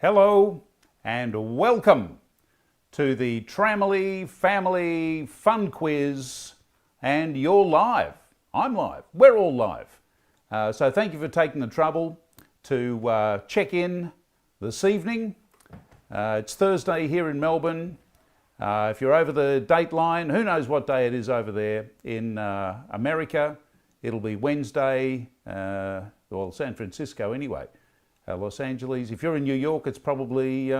Hello and welcome to the Tramily Family Fun Quiz, and you're live. I'm live. We're all live. So thank you for taking the trouble to check in this evening. It's Thursday here in Melbourne. If you're over the date line, who knows what day it is over there in America. It'll be Wednesday, well, San Francisco anyway. Los Angeles. If you're in New York, it's probably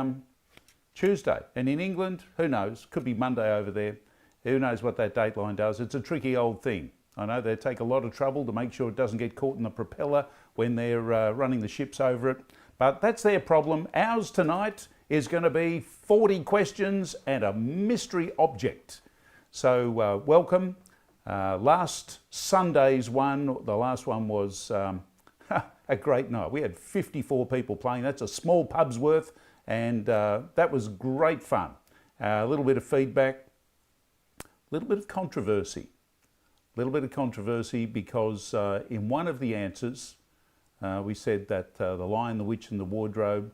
Tuesday. And in England, who knows? Could be Monday over there. Who knows what that dateline does? It's a tricky old thing. I know they take a lot of trouble to make sure it doesn't get caught in the propeller when they're running the ships over it. But that's their problem. Ours tonight is going to be 40 questions and a mystery object. So welcome. Last Sunday's one, the last one was a great night. We had 54 people playing. That's a small pub's worth, and that was great fun. A little bit of feedback, a little bit of controversy. A little bit of controversy because in one of the answers, we said that The Lion, the Witch and the Wardrobe,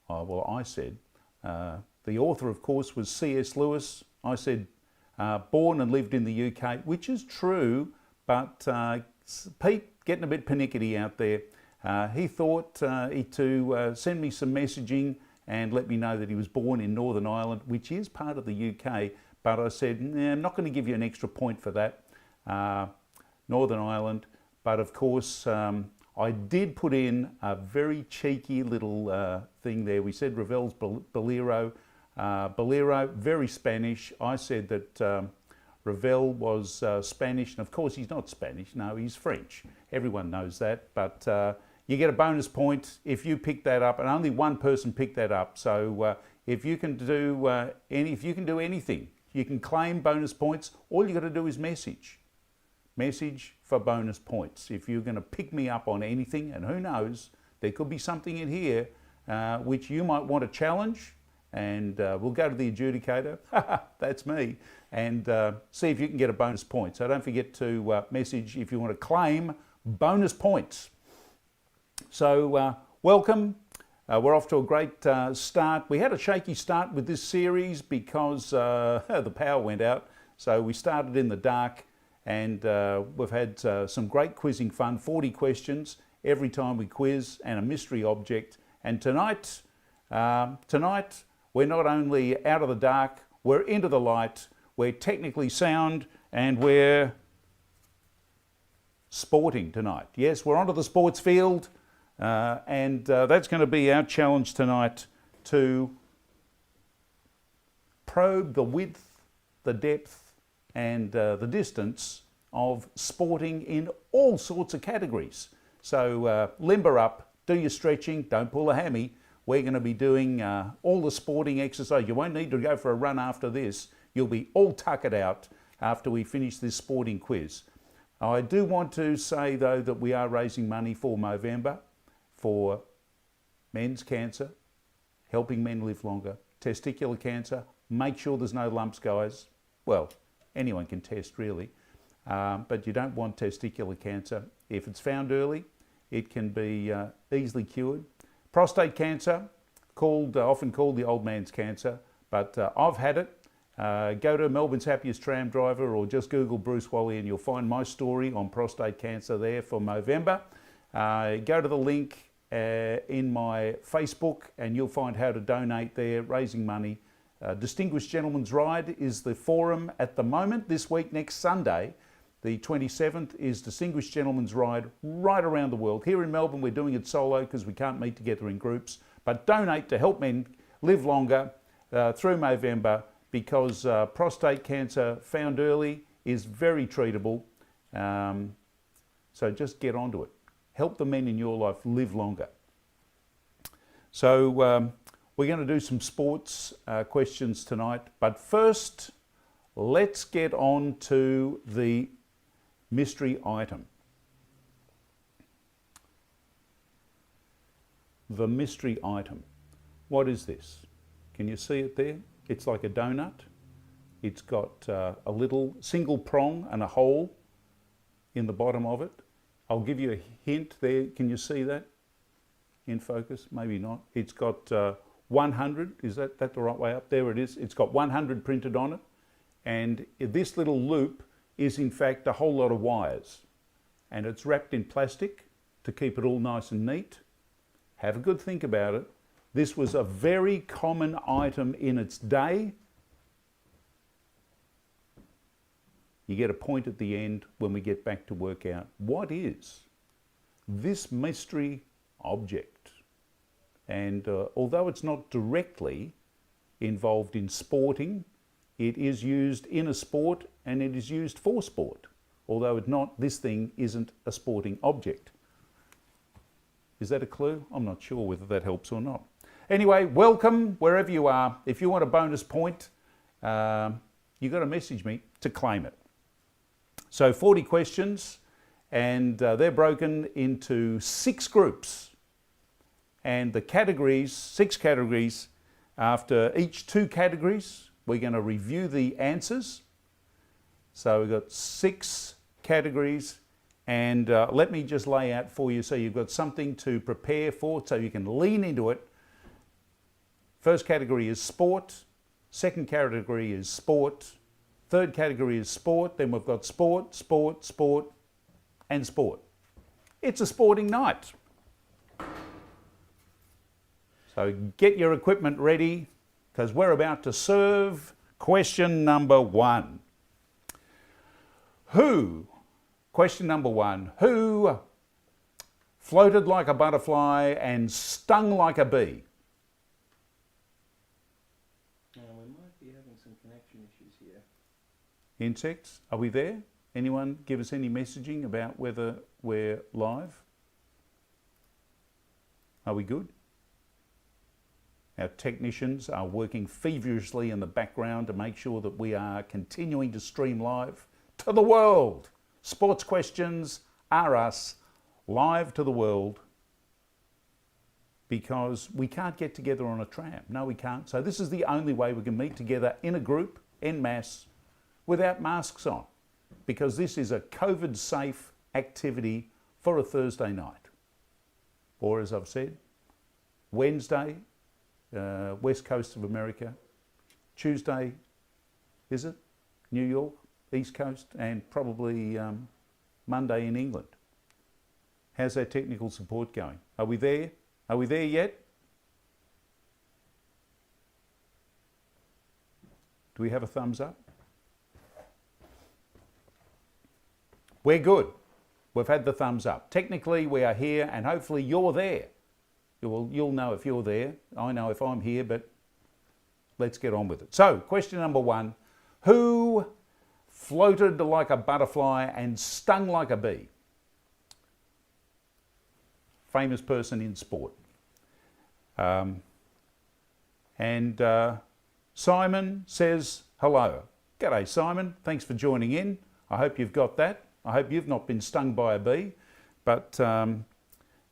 well, I said, the author, of course, was C.S. Lewis. I said, born and lived in the UK, which is true, but Pete, getting a bit pernickety out there, he thought to send me some messaging and let me know that he was born in Northern Ireland, which is part of the UK, but I said, nah, I'm not going to give you an extra point for that, Northern Ireland. But of course, I did put in a very cheeky little thing there. We said Ravel's Bolero, Bolero, very Spanish. I said that Ravel was Spanish, and of course he's not Spanish, no, he's French. Everyone knows that, but you get a bonus point if you pick that up, and only one person picked that up. So if you can do anything, you can claim bonus points. All you got to do is message for bonus points. If you're going to pick me up on anything, and who knows, there could be something in here which you might want to challenge, and we'll go to the adjudicator, that's me, and see if you can get a bonus point. So don't forget to message if you want to claim bonus points. So welcome. We're off to a great start. We had a shaky start with this series because the power went out. So we started in the dark, and we've had some great quizzing fun, 40 questions every time we quiz, and a mystery object. And tonight, we're not only out of the dark, we're into the light, we're technically sound, and we're sporting tonight. Yes, we're onto the sports field, and that's going to be our challenge tonight, to probe the width, the depth, and the distance of sporting in all sorts of categories. So limber up, do your stretching, don't pull a hammy. We're going to be doing all the sporting exercise. You won't need to go for a run after this. You'll be all tuckered out after we finish this sporting quiz. I do want to say, though, that we are raising money for Movember for men's cancer, helping men live longer, testicular cancer. Make sure there's no lumps, guys. Well, anyone can test, really, but you don't want testicular cancer. If it's found early, it can be easily cured. Prostate cancer, often called the old man's cancer, but I've had it. Go to Melbourne's Happiest Tram Driver, or just Google Bruce Wally and you'll find my story on prostate cancer there for Movember. Go to the link in my Facebook and you'll find how to donate there, raising money. Distinguished Gentleman's Ride is the forum at the moment. This week, next Sunday, the 27th, is Distinguished Gentleman's Ride right around the world. Here in Melbourne, we're doing it solo because we can't meet together in groups. But donate to help men live longer through Movember, because prostate cancer found early is very treatable. So just get onto it. Help the men in your life live longer. So we're going to do some sports questions tonight. But first, let's get on to the mystery item. The mystery item. What is this? Can you see it there? It's like a donut. It's got a little single prong and a hole in the bottom of it. I'll give you a hint there. Can you see that in focus? Maybe not. It's got 100, is that the right way up? There it is. It's got 100 printed on it. And this little loop is in fact a whole lot of wires. And it's wrapped in plastic to keep it all nice and neat. Have a good think about it. This was a very common item in its day. You get a point at the end when we get back to work out what is this mystery object. And although it's not directly involved in sporting, it is used in a sport and it is used for sport. Although this thing isn't a sporting object. Is that a clue? I'm not sure whether that helps or not. Anyway, welcome wherever you are. If you want a bonus point, you've got to message me to claim it. So 40 questions, and they're broken into 6 groups. And the categories, 6 categories, after each 2 categories, we're going to review the answers. So we've got 6 categories, and let me just lay out for you so you've got something to prepare for, so you can lean into it. First category is sport, second category is sport, third category is sport, then we've got sport, sport, sport, and sport. It's a sporting night. So get your equipment ready, because we're about to serve question number 1. Question number 1, who floated like a butterfly and stung like a bee? We might be having some connection issues here. Insects, are we there? Anyone give us any messaging about whether we're live? Are we good? Our technicians are working feverishly in the background to make sure that we are continuing to stream live to the world. Sports questions are us, live to the world, because we can't get together on a tram. No, we can't. So this is the only way we can meet together in a group, en masse, without masks on, because this is a COVID-safe activity for a Thursday night. Or as I've said, Wednesday, West Coast of America, Tuesday, is it? New York, East Coast, and probably Monday in England. How's our technical support going? Are we there? Are we there yet? Do we have a thumbs up? We're good. We've had the thumbs up. Technically, we are here, and hopefully you're there. You'll know if you're there. I know if I'm here, but let's get on with it. So, question number 1. Who floated like a butterfly and stung like a bee? Famous person in sport. Simon says hello. G'day, Simon. Thanks for joining in. I hope you've got that. I hope you've not been stung by a bee. But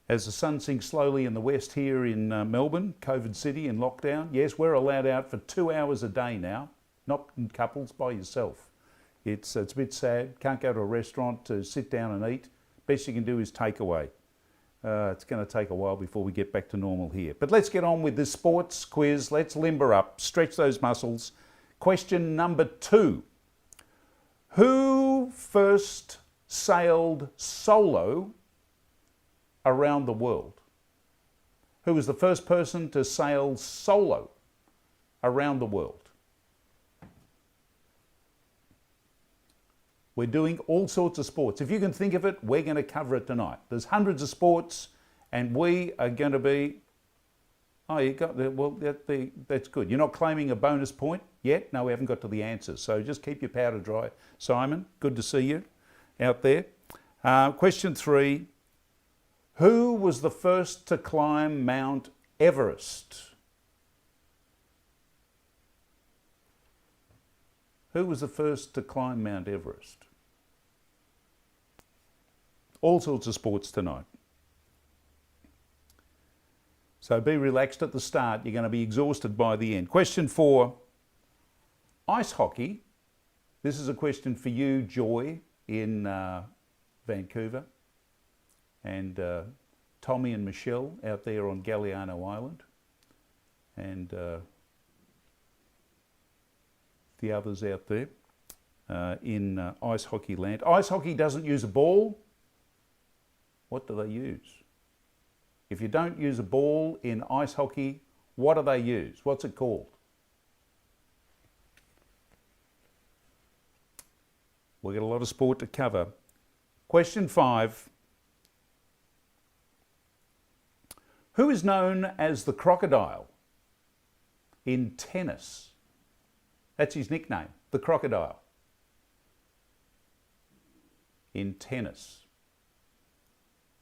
as the sun sinks slowly in the west here in Melbourne, COVID City in lockdown, yes, we're allowed out for 2 hours a day now, not in couples, by yourself. It's a bit sad. Can't go to a restaurant to sit down and eat. Best you can do is takeaway. It's going to take a while before we get back to normal here. But let's get on with this sports quiz. Let's limber up, stretch those muscles. Question number 2. Who first sailed solo around the world? Who was the first person to sail solo around the world? We're doing all sorts of sports. If you can think of it, we're going to cover it tonight. There's hundreds of sports, and we are going to be... Oh, you got the... Well, that's good. You're not claiming a bonus point yet? No, we haven't got to the answers. So just keep your powder dry. Simon, good to see you out there. Question 3. Who was the first to climb Mount Everest? Who was the first to climb Mount Everest? All sorts of sports tonight. So be relaxed at the start. You're going to be exhausted by the end. Question 4. Ice hockey. This is a question for you, Joy, in Vancouver. And Tommy and Michelle out there on Galliano Island. and the others out there in ice hockey land. Ice hockey doesn't use a ball. What do they use? If you don't use a ball in ice hockey, what do they use? What's it called? We've got a lot of sport to cover. Question 5. Who is known as the crocodile in tennis? That's his nickname, the crocodile. In tennis.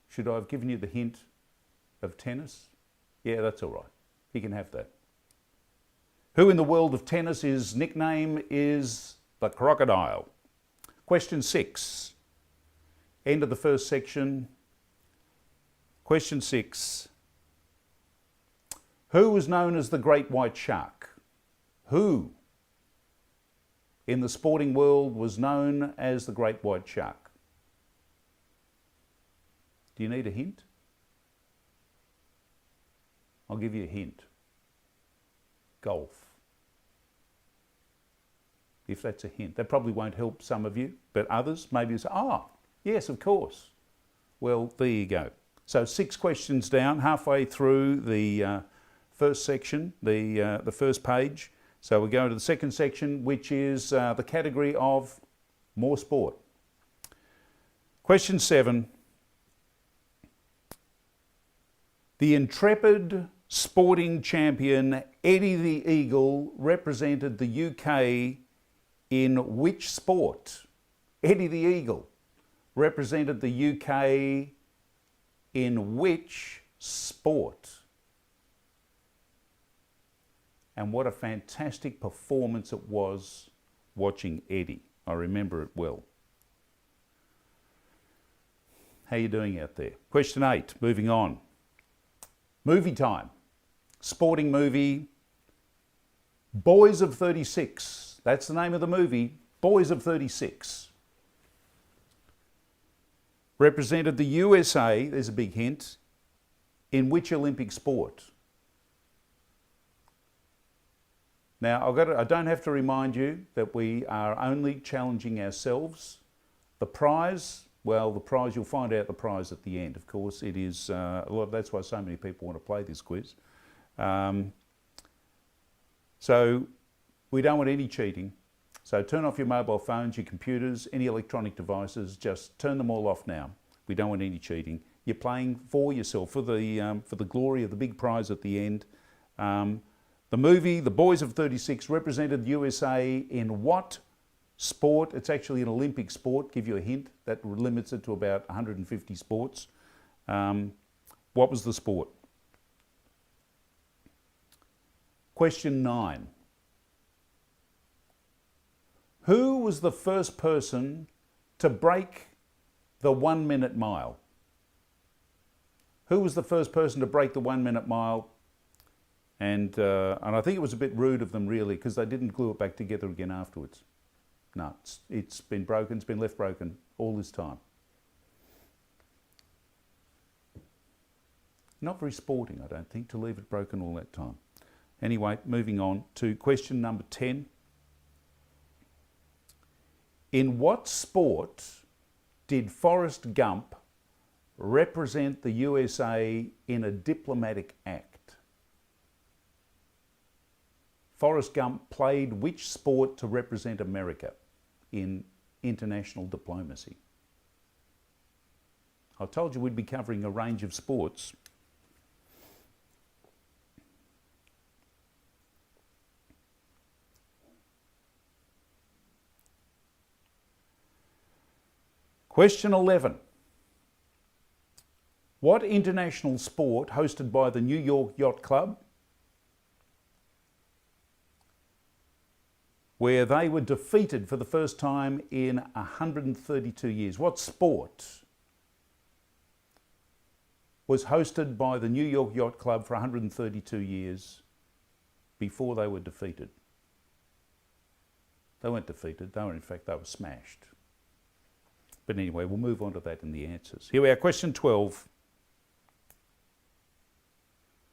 Should I have given you the hint of tennis? Yeah, that's all right. You can have that. Who in the world of tennis, his nickname is the crocodile? Question 6. End of the first section. Question 6. Who was known as the great white shark? Who in the sporting world was known as the great white shark? Do you need a hint? I'll give you a hint. Golf. If that's a hint. That probably won't help some of you, but others maybe say, oh, yes, of course. Well, there you go. So 6 questions down, halfway through the first section, the first page. So we're going to the second section, which is the category of more sport. Question 7. The intrepid sporting champion Eddie the Eagle represented the UK in which sport? Eddie the Eagle represented the UK in which sport? And what a fantastic performance it was watching Eddie. I remember it well. How are you doing out there? Question 8, moving on. Movie time. Sporting movie. Boys of 36. That's the name of the movie. Boys of 36. Represented the USA, there's a big hint, in which Olympic sport? Now, I don't have to remind you that we are only challenging ourselves. The prize, well, the prize, you'll find out the prize at the end, of course. It is, that's why so many people want to play this quiz. So we don't want any cheating. So turn off your mobile phones, your computers, any electronic devices, just turn them all off now. We don't want any cheating. You're playing for yourself, for the glory of the big prize at the end. The movie, The Boys of 36, represented the USA in what sport? It's actually an Olympic sport. Give you a hint. That limits it to about 150 sports. What was the sport? Question 9. Who was the first person to break the 1 minute mile? Who was the first person to break the 1 minute mile? And I think it was a bit rude of them, really, because they didn't glue it back together again afterwards. No, it's been broken, it's been left broken all this time. Not very sporting, I don't think, to leave it broken all that time. Anyway, moving on to question number 10. In what sport did Forrest Gump represent the USA in a diplomatic act? Forrest Gump played which sport to represent America in international diplomacy? I told you we'd be covering a range of sports. Question 11. What international sport hosted by the New York Yacht Club, where they were defeated for the first time in 132 years? What sport was hosted by the New York Yacht Club for 132 years before they were defeated? They weren't defeated, in fact, they were smashed. But anyway, we'll move on to that in the answers. Here we are, question 12.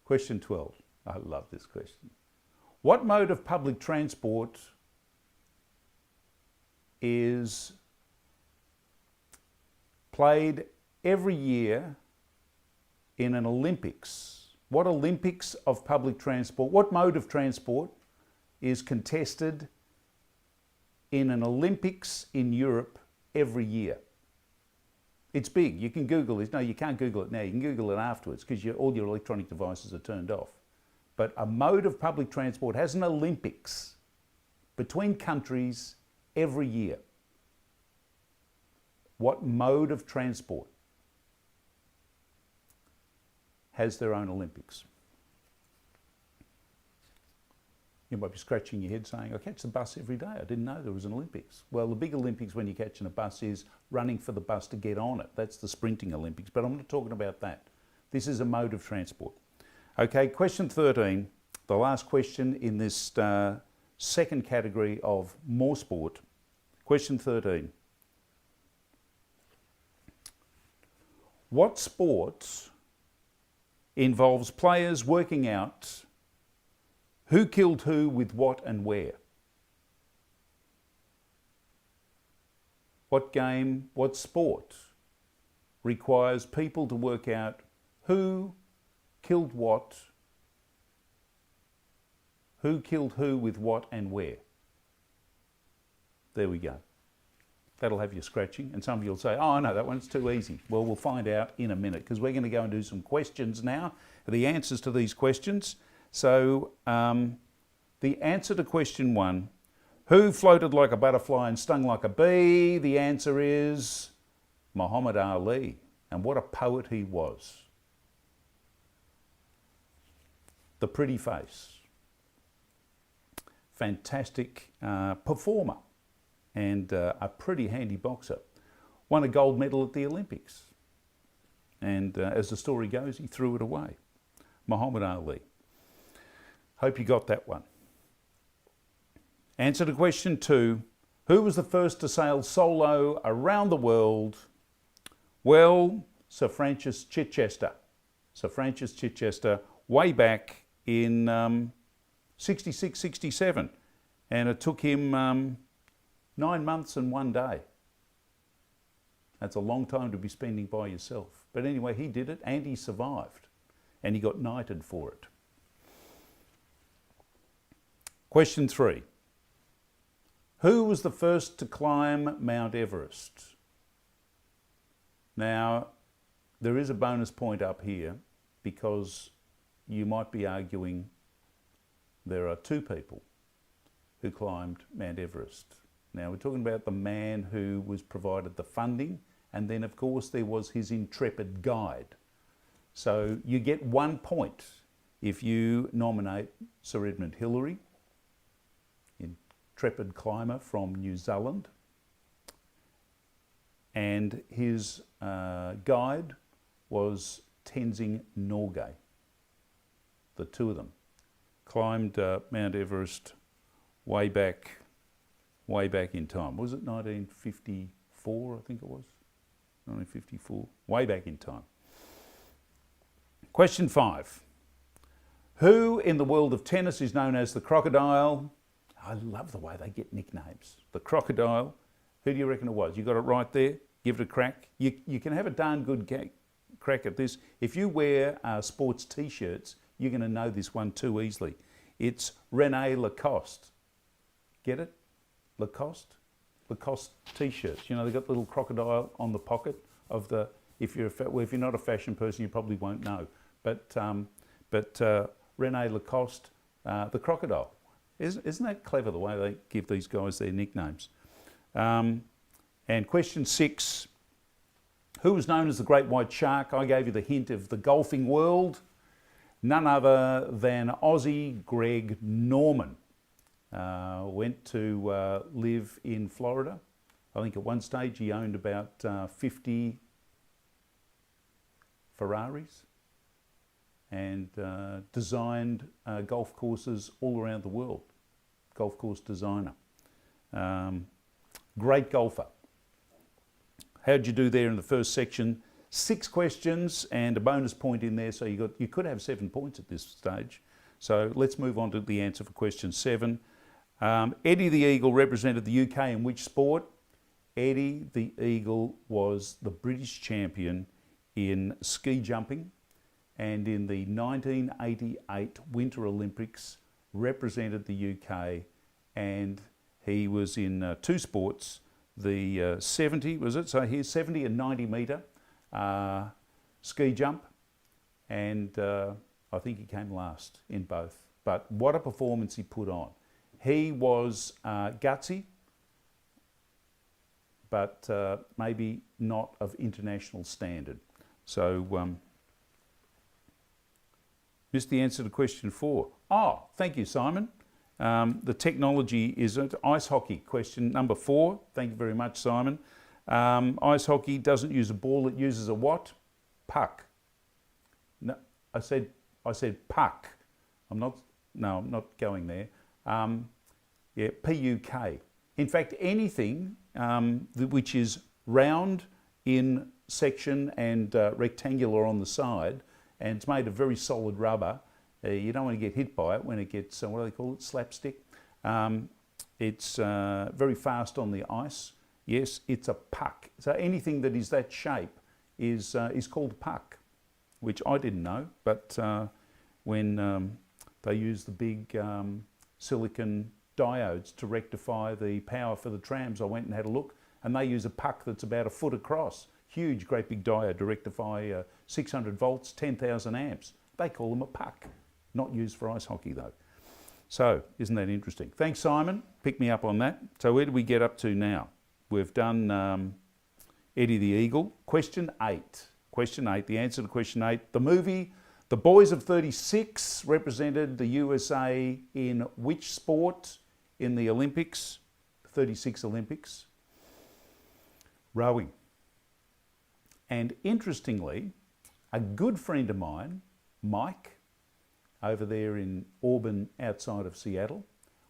Question 12. I love this question. What mode of public transport is played every year in an Olympics? What Olympics of public transport, what mode of transport is contested in an Olympics in Europe every year? It's big. You can Google this. No, you can't Google it now. You can Google it afterwards because all your electronic devices are turned off. But a mode of public transport has an Olympics between countries every year. What mode of transport has their own Olympics? You might be scratching your head saying, I catch the bus every day. I didn't know there was an Olympics. Well, the big Olympics when you're catching a bus is running for the bus to get on it. That's the sprinting Olympics, but I'm not talking about that. This is a mode of transport. Okay, question 13, the last question in this second category of more sport. Question 13. What sport involves players working out who killed who with what and where? What game, what sport requires people to work out who killed what, who killed who with what and where? There we go. That'll have you scratching, and some of you will say, oh, I know that one's too easy. Well, we'll find out in a minute because we're going to go and do some questions now, the answers to these questions. So the answer to question 1, who floated like a butterfly and stung like a bee? The answer is Muhammad Ali. And what a poet he was. The pretty face. Fantastic performer and a pretty handy boxer. Won a gold medal at the Olympics. And as the story goes, he threw it away. Muhammad Ali. Hope you got that one. Answer to question 2. Who was the first to sail solo around the world? Well, Sir Francis Chichester. Sir Francis Chichester, way back in 66, 67. And it took him 9 months and 1 day. That's a long time to be spending by yourself. But anyway, he did it and he survived. And he got knighted for it. Question 3. Who was the first to climb Mount Everest? Now, there is a bonus point up here because you might be arguing there are 2 people who climbed Mount Everest. Now, we're talking about the man who was provided the funding, and then, of course, there was his intrepid guide. So you get 1 point if you nominate Sir Edmund Hillary, intrepid climber from New Zealand, and his guide was Tenzing Norgay. The 2 of them climbed Mount Everest way back in time. Was it 1954? I think it was 1954. Way back in time. Question 5. Who in the world of tennis is known as the Crocodile? I love the way they get nicknames. The Crocodile. Who do you reckon it was? You got it right there? Give it a crack. You can have a darn good crack at this. If you wear sports t-shirts, you're going to know this one too easily. It's Rene Lacoste. Get it? Lacoste? Lacoste t-shirts. You know, they've got the little crocodile on the pocket of the... If you're not a fashion person, you probably won't know. But Rene Lacoste, the crocodile. Isn't that clever, the way they give these guys their nicknames? And question 6, who was known as the Great White Shark? I gave you the hint of the golfing world. None other than Aussie Greg Norman. Went to live in Florida. I think at one stage he owned about 50 Ferraris and designed golf courses all around the world. Golf course designer. Great golfer. How'd you do there in the first section? 6 questions and a bonus point in there, so you could have 7 points at this stage. So let's move on to the answer for question 7. Eddie the Eagle represented the UK in which sport? Eddie the Eagle was the British champion in ski jumping, and in the 1988 Winter Olympics represented the UK, and he was in 2 sports, the 70, was it? So here's 70 and 90 metre ski jump, and I think he came last in both. But what a performance he put on. He was gutsy, but maybe not of international standard. So, missed the answer to question 4. Oh, thank you, Simon. The technology is ice hockey, question number 4. Thank you very much, Simon. Ice hockey doesn't use a ball, it uses a what? Puck. No, I said puck. I'm not going there. Yeah, P-U-K. In fact, anything which is round in section and rectangular on the side, and it's made of very solid rubber, you don't want to get hit by it when it gets, what do they call it, slapstick? It's very fast on the ice. Yes, it's a puck. So anything that is that shape is called a puck, which I didn't know, but when they use the big silicon diodes to rectify the power for the trams, I went and had a look, and they use a puck that's about a foot across. Huge, great big diode to rectify 600 volts, 10,000 amps. They call them a puck. Not used for ice hockey though. So, isn't that interesting? Thanks, Simon. Pick me up on that. So where do we get up to now? We've done Eddie the Eagle. Question 8. Question 8, the answer to question 8. The movie The Boys of 36 represented the USA in which sport in the Olympics? 36 Olympics. Rowing. And interestingly, a good friend of mine, Mike, over there in Auburn outside of Seattle,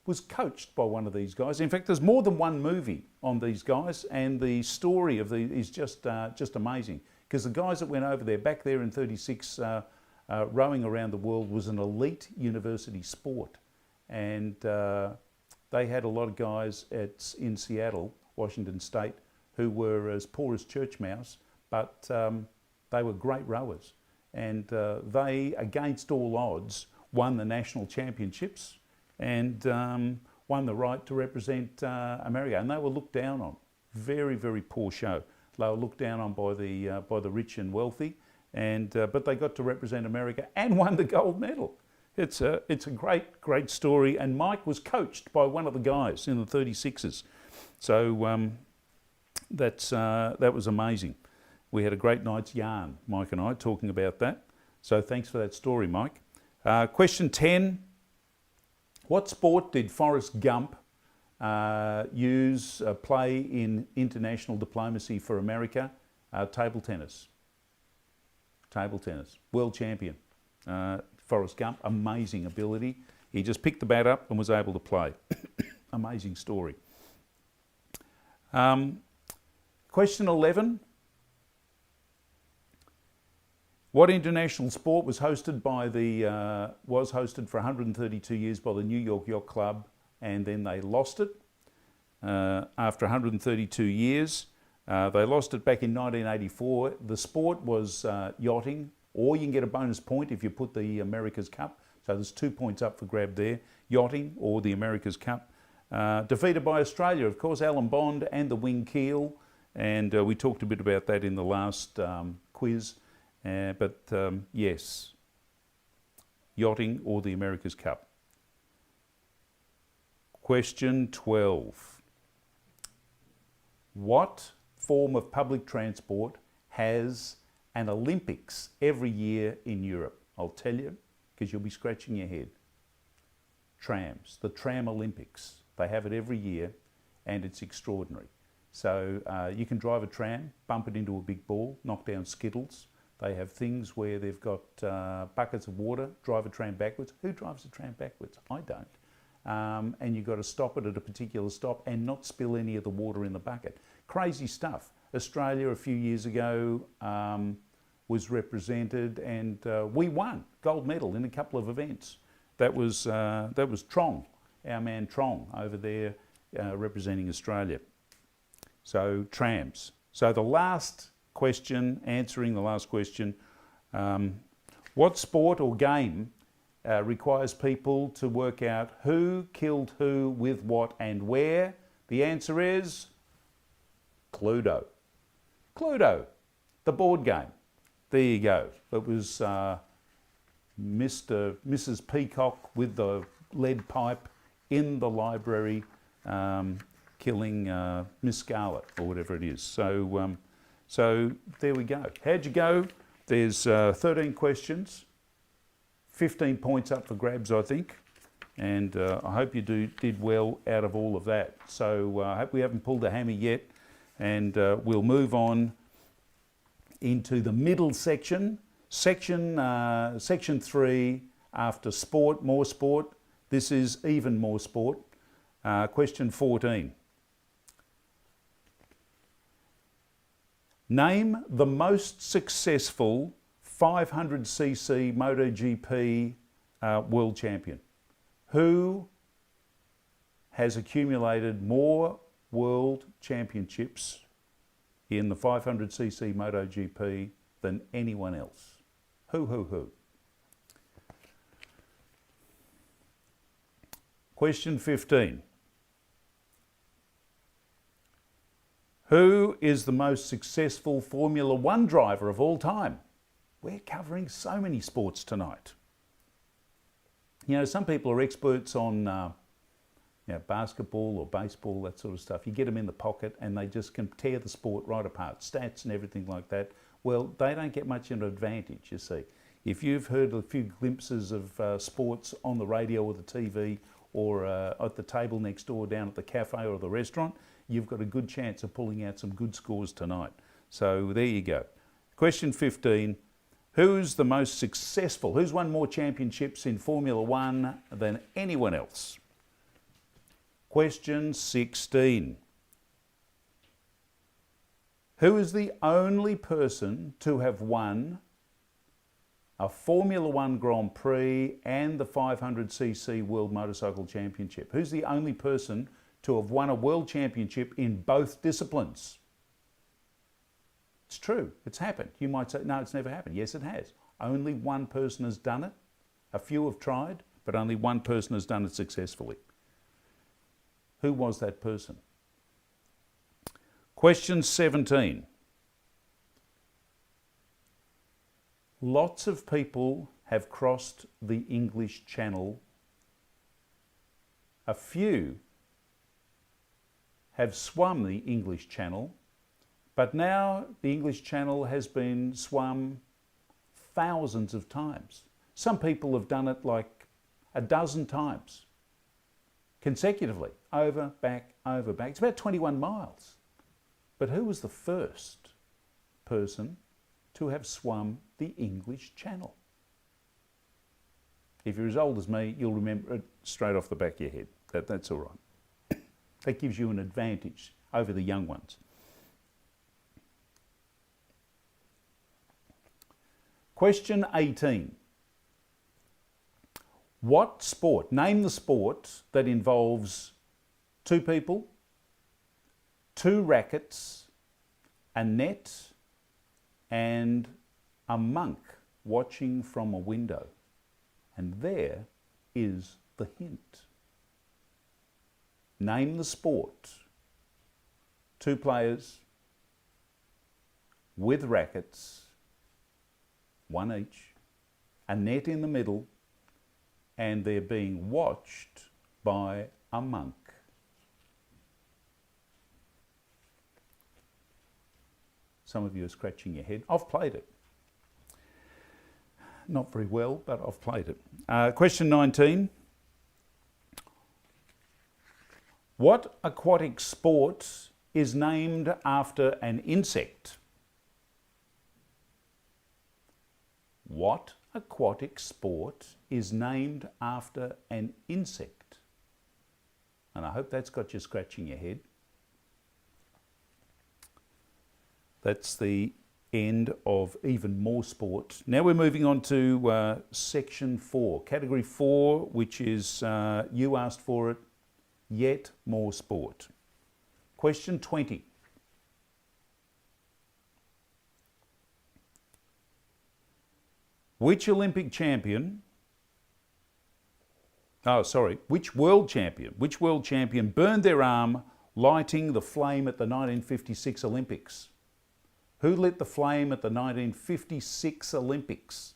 was coached by one of these guys. In fact, there's more than one movie on these guys, and the story of is just amazing. Because the guys that went over there, back there in 36, rowing around the world was an elite university sport. And they had a lot of guys in Seattle, Washington State, who were as poor as church mouse, but they were great rowers. And they, against all odds, won the national championships and won the right to represent America. And they were looked down on. Very, very poor show. They were looked down on by the rich and wealthy, and but they got to represent America and won the gold medal. It's a great story. And Mike was coached by one of the guys in the 36ers. So that was amazing. We had a great night's yarn, Mike and I, talking about that. So thanks for that story, Mike. Question 10. What sport did Forrest Gump play in international diplomacy for America? Table tennis. Table tennis. World champion. Forrest Gump, amazing ability. He just picked the bat up and was able to play. Amazing story. Question 11. What international sport was hosted for 132 years by the New York Yacht Club, and then they lost it after 132 years. They lost it back in 1984. The sport was yachting, or you can get a bonus point if you put the America's Cup. So there's 2 points up for grab there. Yachting or the America's Cup. Defeated by Australia, of course, Alan Bond and the wing keel. And we talked a bit about that in the last quiz. But yes, yachting or the America's Cup. Question 12. What form of public transport has an Olympics every year in Europe? I'll tell you, because you'll be scratching your head. Trams, the Tram Olympics. They have it every year, and it's extraordinary. So you can drive a tram, bump it into a big ball, knock down skittles. They have things where they've got buckets of water, drive a tram backwards. Who drives a tram backwards? I don't. And you've got to stop it at a particular stop and not spill any of the water in the bucket. Crazy stuff. Australia a few years ago was represented, and we won gold medal in a couple of events. That was Trong, our man Trong over there representing Australia. So trams. So the last question, answering the last question, what sport or game requires people to work out who killed who, with what and where? The answer is Cluedo. Cluedo, the board game. There you go. It was Mrs. Peacock with the lead pipe in the library killing Miss Scarlet or whatever it is. So, so there we go. How'd you go? There's 13 questions, 15 points up for grabs, I think. And I hope you did well out of all of that. So I hope we haven't pulled a hammy yet. And we'll move on into the middle section. Section 3, after sport, more sport. This is even more sport. Question 14. Name the most successful 500cc MotoGP world champion. Who has accumulated more world championships in the 500cc MotoGP than anyone else? Who? Question 15. Who is the most successful Formula One driver of all time? We're covering so many sports tonight. You know, some people are experts on basketball or baseball, that sort of stuff. You get them in the pocket and they just can tear the sport right apart, stats and everything like that. Well, they don't get much of an advantage, you see. If you've heard a few glimpses of sports on the radio or the TV or at the table next door down at the cafe or the restaurant, you've got a good chance of pulling out some good scores tonight. So there you go. Question 15. Who's the most successful? Who's won more championships in Formula One than anyone else? Question 16. Who is the only person to have won a Formula One Grand Prix and the 500cc World Motorcycle Championship? Who's the only person to have won a world championship in both disciplines? It's true, it's happened. You might say, no, it's never happened. Yes, it has. Only one person has done it. A few have tried, but only one person has done it successfully. Who was that person? Question 17. Lots of people have crossed the English Channel. A few have swum the English Channel, but now the English Channel has been swum thousands of times. Some people have done it like a dozen times consecutively, over, back, over, back. It's about 21 miles. But who was the first person to have swum the English Channel? If you're as old as me, you'll remember it straight off the back of your head. That's all right. That gives you an advantage over the young ones. Question 18. What sport, name the sport that involves two people, two rackets, a net, and a monk watching from a window. And there is the hint. Name the sport. Two players with rackets, one each, a net in the middle, and they're being watched by a monk. Some of you are scratching your head. I've played it. Not very well, but I've played it. Question 19. What aquatic sport is named after an insect? What aquatic sport is named after an insect? And I hope that's got you scratching your head. That's the end of even more sport. Now we're moving on to section 4, category 4, which is, you asked for it, yet more sport. Question 20. Which world champion burned their arm lighting the flame at the 1956 Olympics? Who lit the flame at the 1956 Olympics?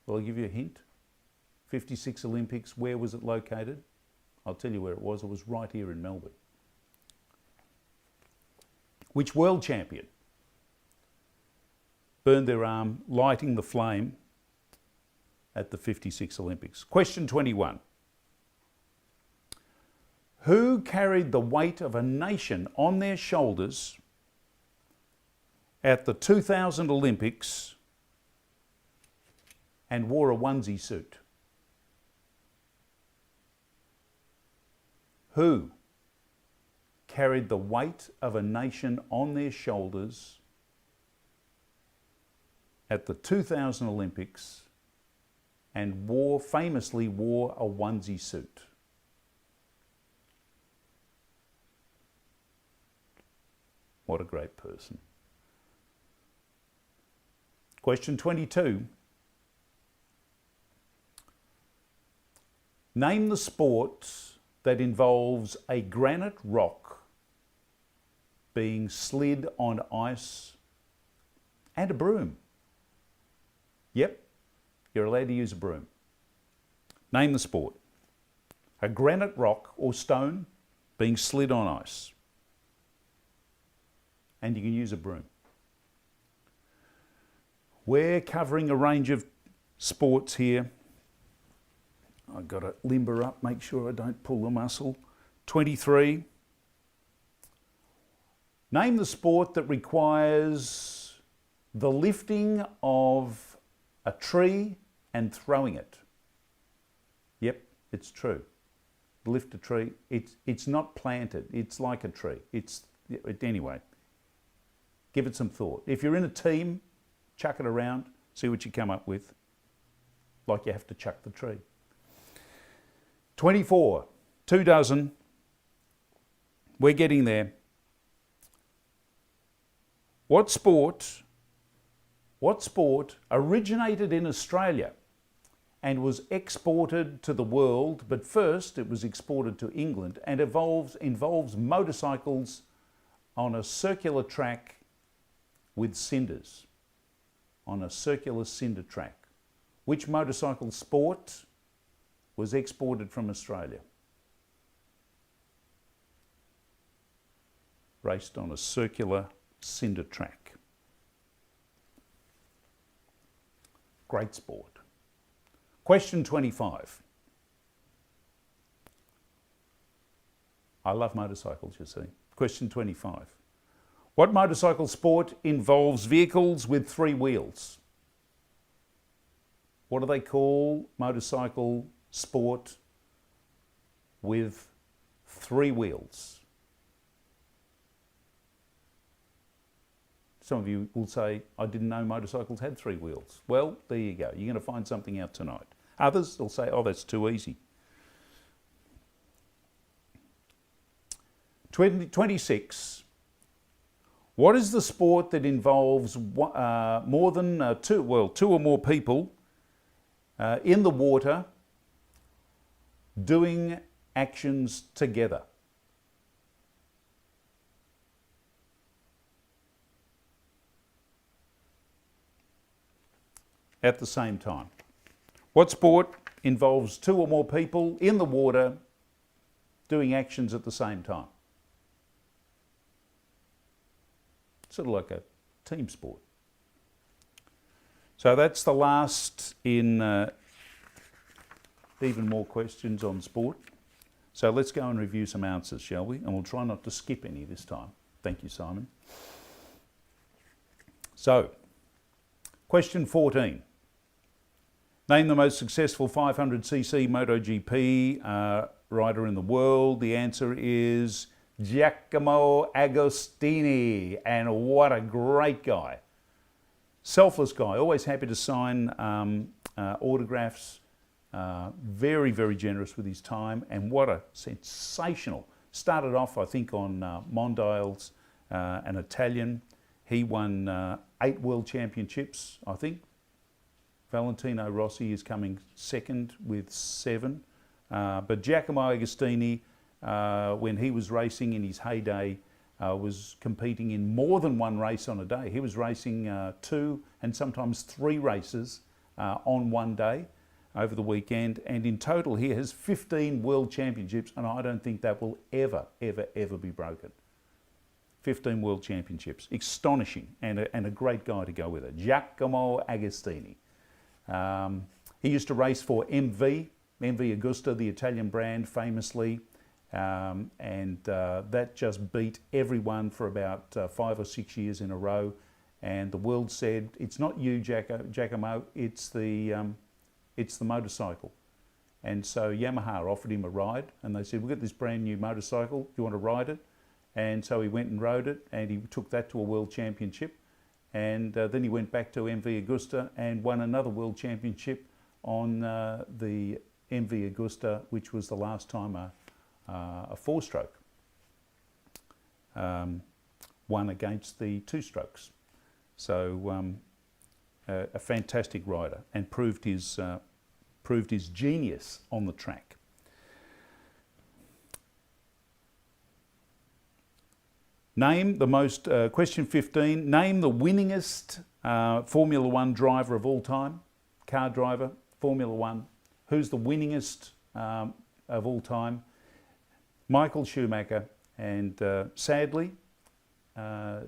Well, I'll give you a hint. 56 Olympics, where was it located? I'll tell you where it was. It was right here in Melbourne. Which world champion burned their arm lighting the flame at the 56 Olympics? Question 21. Who carried the weight of a nation on their shoulders at the 2000 Olympics and wore a onesie suit? Who carried the weight of a nation on their shoulders at the 2000 Olympics and famously wore a onesie suit? What a great person. Question 22. Name the sport that involves a granite rock being slid on ice and a broom. Yep, you're allowed to use a broom. Name the sport. A granite rock or stone being slid on ice. And you can use a broom. We're covering a range of sports here. I've got to limber up, make sure I don't pull the muscle. 23. Name the sport that requires the lifting of a tree and throwing it. Yep, it's true. Lift a tree. It's not planted. It's like a tree. Anyway. Give it some thought. If you're in a team, chuck it around, see what you come up with. Like you have to chuck the tree. 24, 2 dozen. We're getting there. What sport originated in Australia and was exported to the world, but first it was exported to England and involves motorcycles on a circular track with cinders, on a circular cinder track? Which motorcycle sport was exported from Australia? Raced on a circular cinder track. Great sport. Question 25. I love motorcycles, you see. Question 25. What motorcycle sport involves vehicles with 3 wheels? What do they call motorcycle sport with 3 wheels? Some of you will say, I didn't know motorcycles had 3 wheels. Well, there you go. You're going to find something out tonight. Others will say, oh, that's too easy. 26. What is the sport that involves more than two or more people in the water doing actions together? At the same time. What sport involves 2 or more people in the water doing actions at the same time? Sort of like a team sport. So that's the last in even more questions on sport. So let's go and review some answers, shall we? And we'll try not to skip any this time. Thank you, Simon. So, question 14. Name the most successful 500cc MotoGP rider in the world. The answer is Giacomo Agostini, and what a great guy. Selfless guy, always happy to sign autographs, very, very generous with his time, and what a sensational. Started off, I think, on Mondials, an Italian. He won 8 world championships, I think. Valentino Rossi is coming second with 7. But Giacomo Agostini, when he was racing in his heyday, was competing in more than one race on a day. He was racing 2 and sometimes 3 races on one day over the weekend. And in total, he has 15 world championships, and I don't think that will ever, ever, ever be broken. 15 world championships. Astonishing, and a great guy to go with it. Giacomo Agostini. He used to race for MV Agusta, the Italian brand, famously. And that just beat everyone for about 5 or 6 years in a row. And the world said, it's not you, Giacomo, it's the motorcycle. And so Yamaha offered him a ride, and they said, we've got this brand new motorcycle, do you want to ride it? And so he went and rode it, and he took that to a world championship. And then he went back to MV Agusta and won another world championship on the MV Agusta, which was the last time a 4-stroke won against the 2-strokes. So a fantastic rider, and proved his genius on the track. Name the most, question 15, name the winningest Formula One driver of all time, car driver, Formula One. Who's the winningest of all time? Michael Schumacher, and sadly,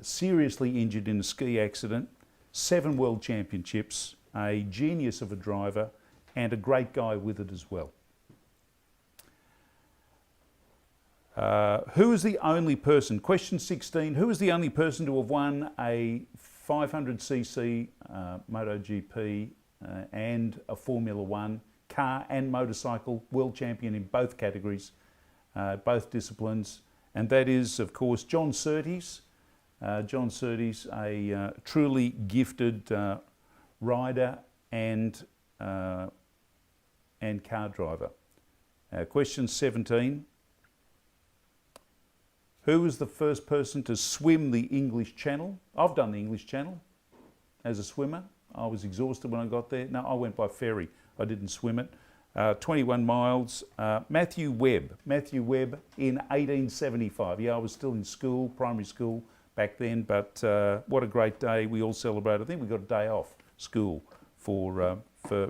seriously injured in a ski accident, 7 world championships, a genius of a driver, and a great guy with it as well. Who is the only person, question 16, who is the only person to have won a 500cc MotoGP and a Formula One car and motorcycle world champion in both categories, both disciplines? And that is, of course, John Surtees. John Surtees, a truly gifted rider and car driver. Question 17. Who was the first person to swim the English Channel? I've done the English Channel as a swimmer. I was exhausted when I got there. No, I went by ferry. I didn't swim it. 21 miles. Matthew Webb. Matthew Webb in 1875. Yeah, I was still in school, primary school back then, but what a great day. We all celebrated. I think we got a day off school for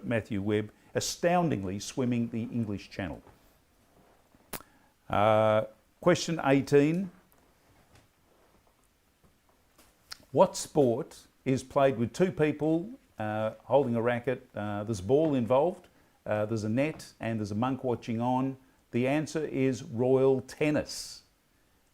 Matthew Webb, astoundingly swimming the English Channel. Question 18. What sport is played with 2 people holding a racket? There's a ball involved, there's a net, and there's a monk watching on. The answer is royal tennis.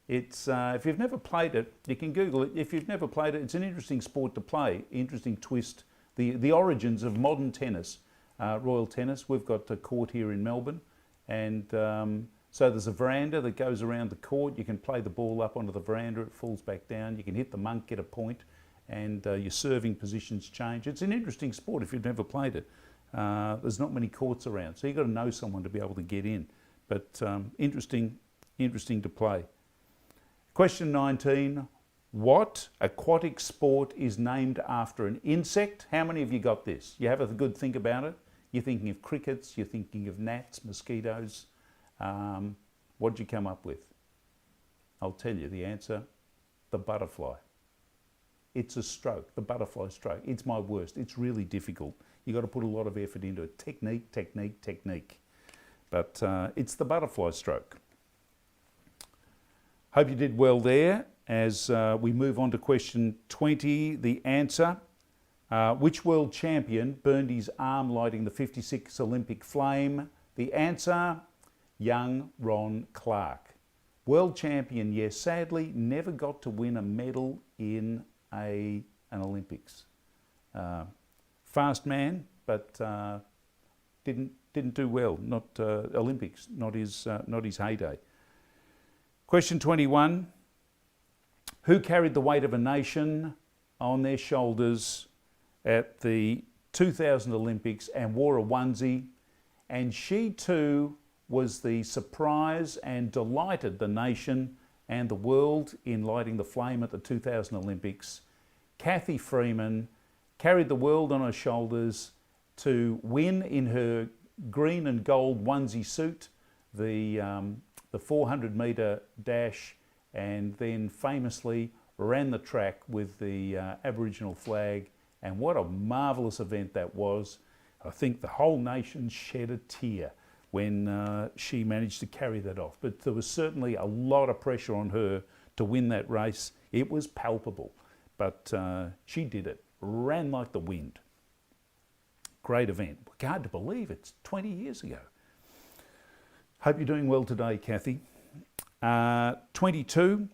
It's, if you've never played it, you can Google it. If you've never played it, it's an interesting sport to play, interesting twist. The origins of modern tennis, royal tennis. We've got a court here in Melbourne, and so there's a veranda that goes around the court. You can play the ball up onto the veranda, it falls back down. You can hit the monk, get a point, and your serving positions change. It's an interesting sport if you've never played it. There's not many courts around, so you've got to know someone to be able to get in. But interesting to play. Question 19. What aquatic sport is named after an insect? How many of you got this? You have a good think about it. You're thinking of crickets, you're thinking of gnats, mosquitoes. What did you come up with? I'll tell you the answer, the butterfly. It's a stroke, the butterfly stroke. It's my worst. It's really difficult. You've got to put a lot of effort into it. Technique, technique, technique. But it's the butterfly stroke. Hope you did well there. As we move on to question 20, the answer. Which world champion burned his arm lighting the 56 Olympic flame? The answer, young Ron Clark. World champion, yes, sadly never got to win a medal in an Olympics. Fast man, but didn't do well. Not Olympics, not his heyday. Question 21. Who carried the weight of a nation on their shoulders at the 2000 Olympics and wore a onesie? And she too was the surprise and delighted the nation and the world in lighting the flame at the 2000 Olympics. Cathy Freeman carried the world on her shoulders to win in her green and gold onesie suit the 400 metre dash, and then famously ran the track with the Aboriginal flag. And what a marvellous event that was. I think the whole nation shed a tear when she managed to carry that off. But there was certainly a lot of pressure on her to win that race. It was palpable, but she did it, ran like the wind. Great event. Hard to believe it's 20 years ago. Hope you're doing well today, Cathy. 22.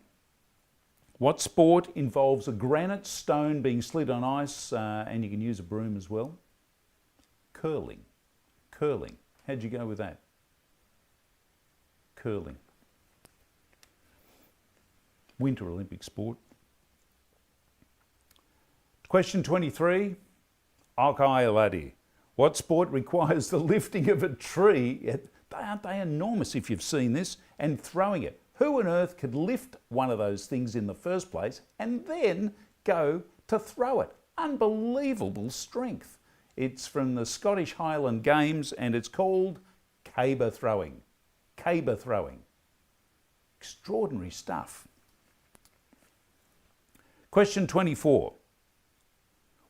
What sport involves a granite stone being slid on ice and you can use a broom as well? Curling. Curling. How'd you go with that? Curling. Winter Olympic sport. Question 23. Okay, laddie. What sport requires the lifting of a tree? Aren't they enormous if you've seen this? And throwing it. Who on earth could lift one of those things in the first place and then go to throw it? Unbelievable strength. It's from the Scottish Highland Games and it's called caber throwing. Caber throwing. Extraordinary stuff. Question 24.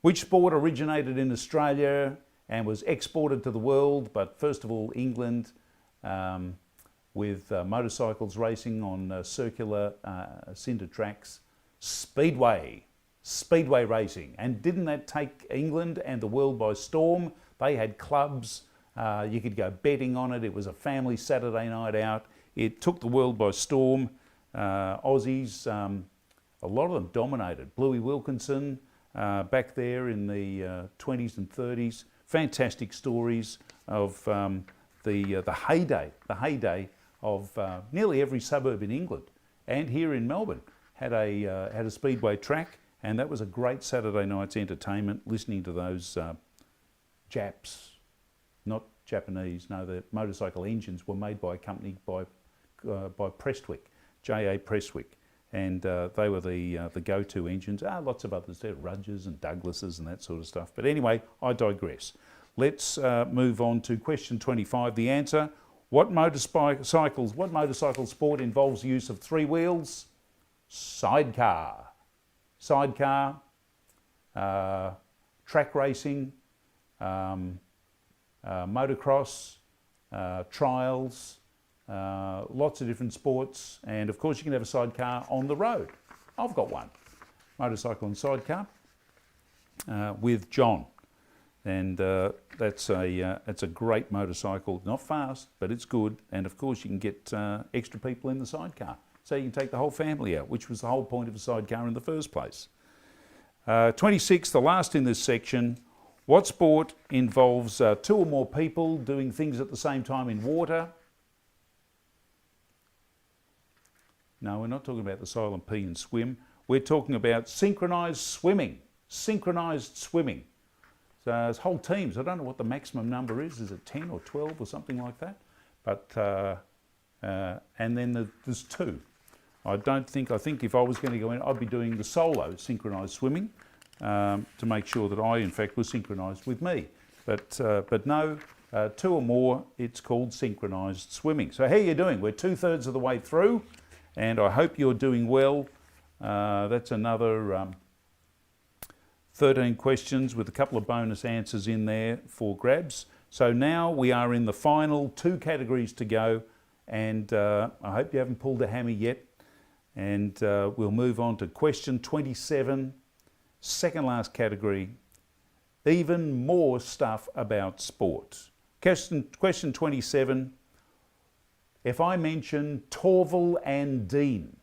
Which sport originated in Australia and was exported to the world, but first of all England, with motorcycles racing on circular cinder tracks? Speedway. Speedway racing. And didn't that take England and the world by storm? They had clubs, you could go betting on it. It was a family Saturday night out. It took the world by storm. Aussies, a lot of them dominated. Bluey Wilkinson, back there in the 20s and 30s. Fantastic stories of the heyday of nearly every suburb in England and here in Melbourne had a speedway track, and that was a great Saturday night's entertainment, listening to those Japs, not Japanese. No, the motorcycle engines were made by a company by Prestwick, J.A. Prestwick, and they were the go-to engines. Lots of others there, Rudges and Douglases and that sort of stuff. But anyway, I digress. Let's move on to question 25. The answer: what motorcycle sport involves the use of three wheels? Sidecar. Sidecar, track racing, motocross, trials, lots of different sports, and of course you can have a sidecar on the road. I've got one, motorcycle and sidecar, with John, and that's a great motorcycle. Not fast, but it's good, and of course you can get extra people in the sidecar, so you can take the whole family out, which was the whole point of a sidecar in the first place. 26, the last in this section. What sport involves two or more people doing things at the same time in water? No, we're not talking about the silent P and swim. We're talking about synchronised swimming. Synchronised swimming. So there's whole teams. I don't know what the maximum number is. Is it 10 or 12 or something like that? But and then there's two. I think if I was going to go in, I'd be doing the solo synchronised swimming to make sure that I, in fact, was synchronised with me. But no, two or more, it's called synchronised swimming. So how are you doing? We're 2/3 of the way through, and I hope you're doing well. That's another 13 questions with a couple of bonus answers in there for grabs. So now we are in the final two categories to go, and I hope you haven't pulled a hammy yet. And we'll move on to question 27, second last category, even more stuff about sport. Question 27, if I mention Torval and Dean,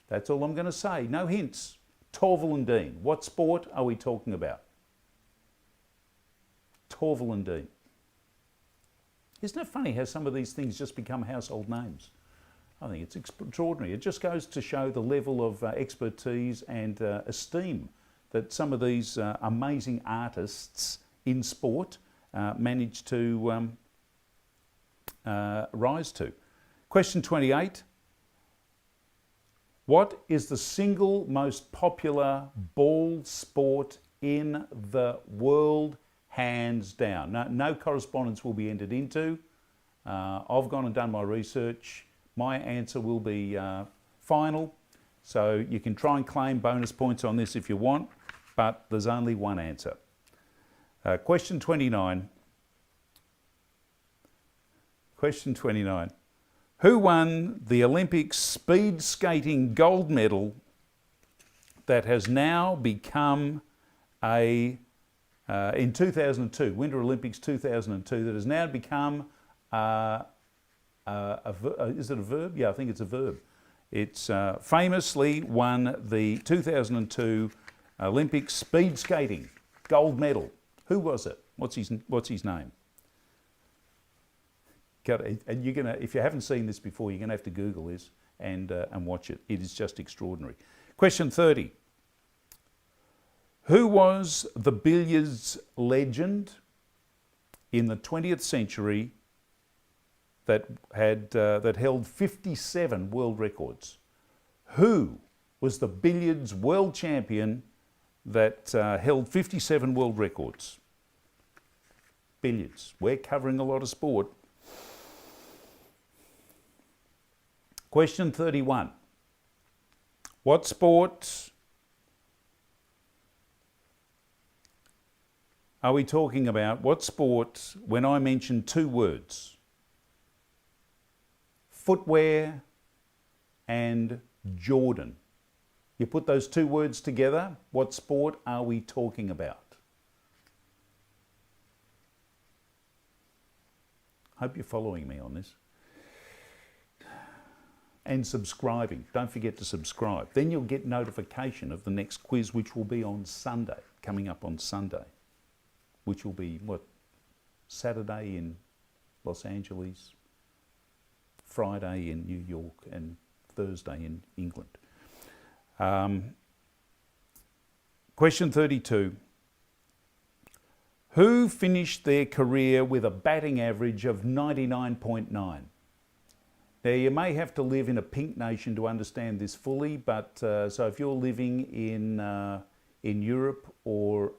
that's all I'm going to say, no hints. Torval and Dean, what sport are we talking about? Torval and Dean. Isn't it funny how some of these things just become household names? I think it's extraordinary. It just goes to show the level of expertise and esteem that some of these amazing artists in sport manage to rise to. Question 28. What is the single most popular ball sport in the world, hands down? No correspondence will be entered into. I've gone and done my research. My answer will be final. So you can try and claim bonus points on this if you want, but there's only one answer. Question 29. Question 29. Who won the Olympic speed skating gold medal that has now become in 2002, Winter Olympics 2002, that has now become is it a verb? Yeah, I think it's a verb. It's famously won the 2002 Olympic speed skating gold medal. Who was it? What's his name? And you're gonna, if you haven't seen this before, you're gonna have to Google this and watch it. It is just extraordinary. Question 30. Who was the billiards legend in the 20th century that held 57 world records? Who was the billiards world champion that held 57 world records? Billiards. We're covering a lot of sport. Question 31. What sport are we talking about? What sport, when I mention two words, footwear and Jordan? You put those two words together, what sport are we talking about? Hope you're following me on this. And subscribing. Don't forget to subscribe. Then you'll get notification of the next quiz, which will be on Sunday, coming up on Sunday, which will be, Saturday in Los Angeles, Friday in New York, and Thursday in England. Question 32. Who finished their career with a batting average of 99.9? Now, you may have to live in a pink nation to understand this fully, but so if you're living in Europe or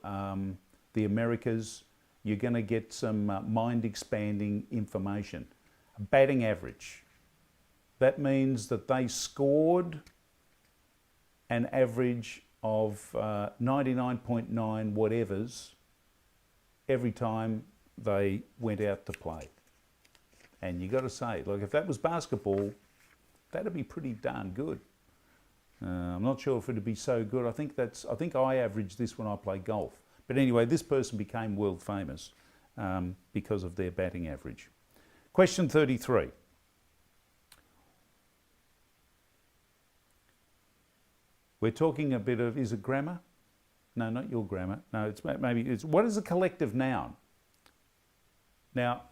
the Americas, you're going to get some mind-expanding information. A batting average. That means that they scored an average of 99.9 whatevers every time they went out to play. And you got to say, like, if that was basketball, that'd be pretty darn good. I'm not sure if it'd be so good. I think I averaged this when I played golf. But anyway, this person became world famous because of their batting average. Question 33. We're talking a bit of, is it grammar? No, not your grammar. No, it's what is a collective noun? Now,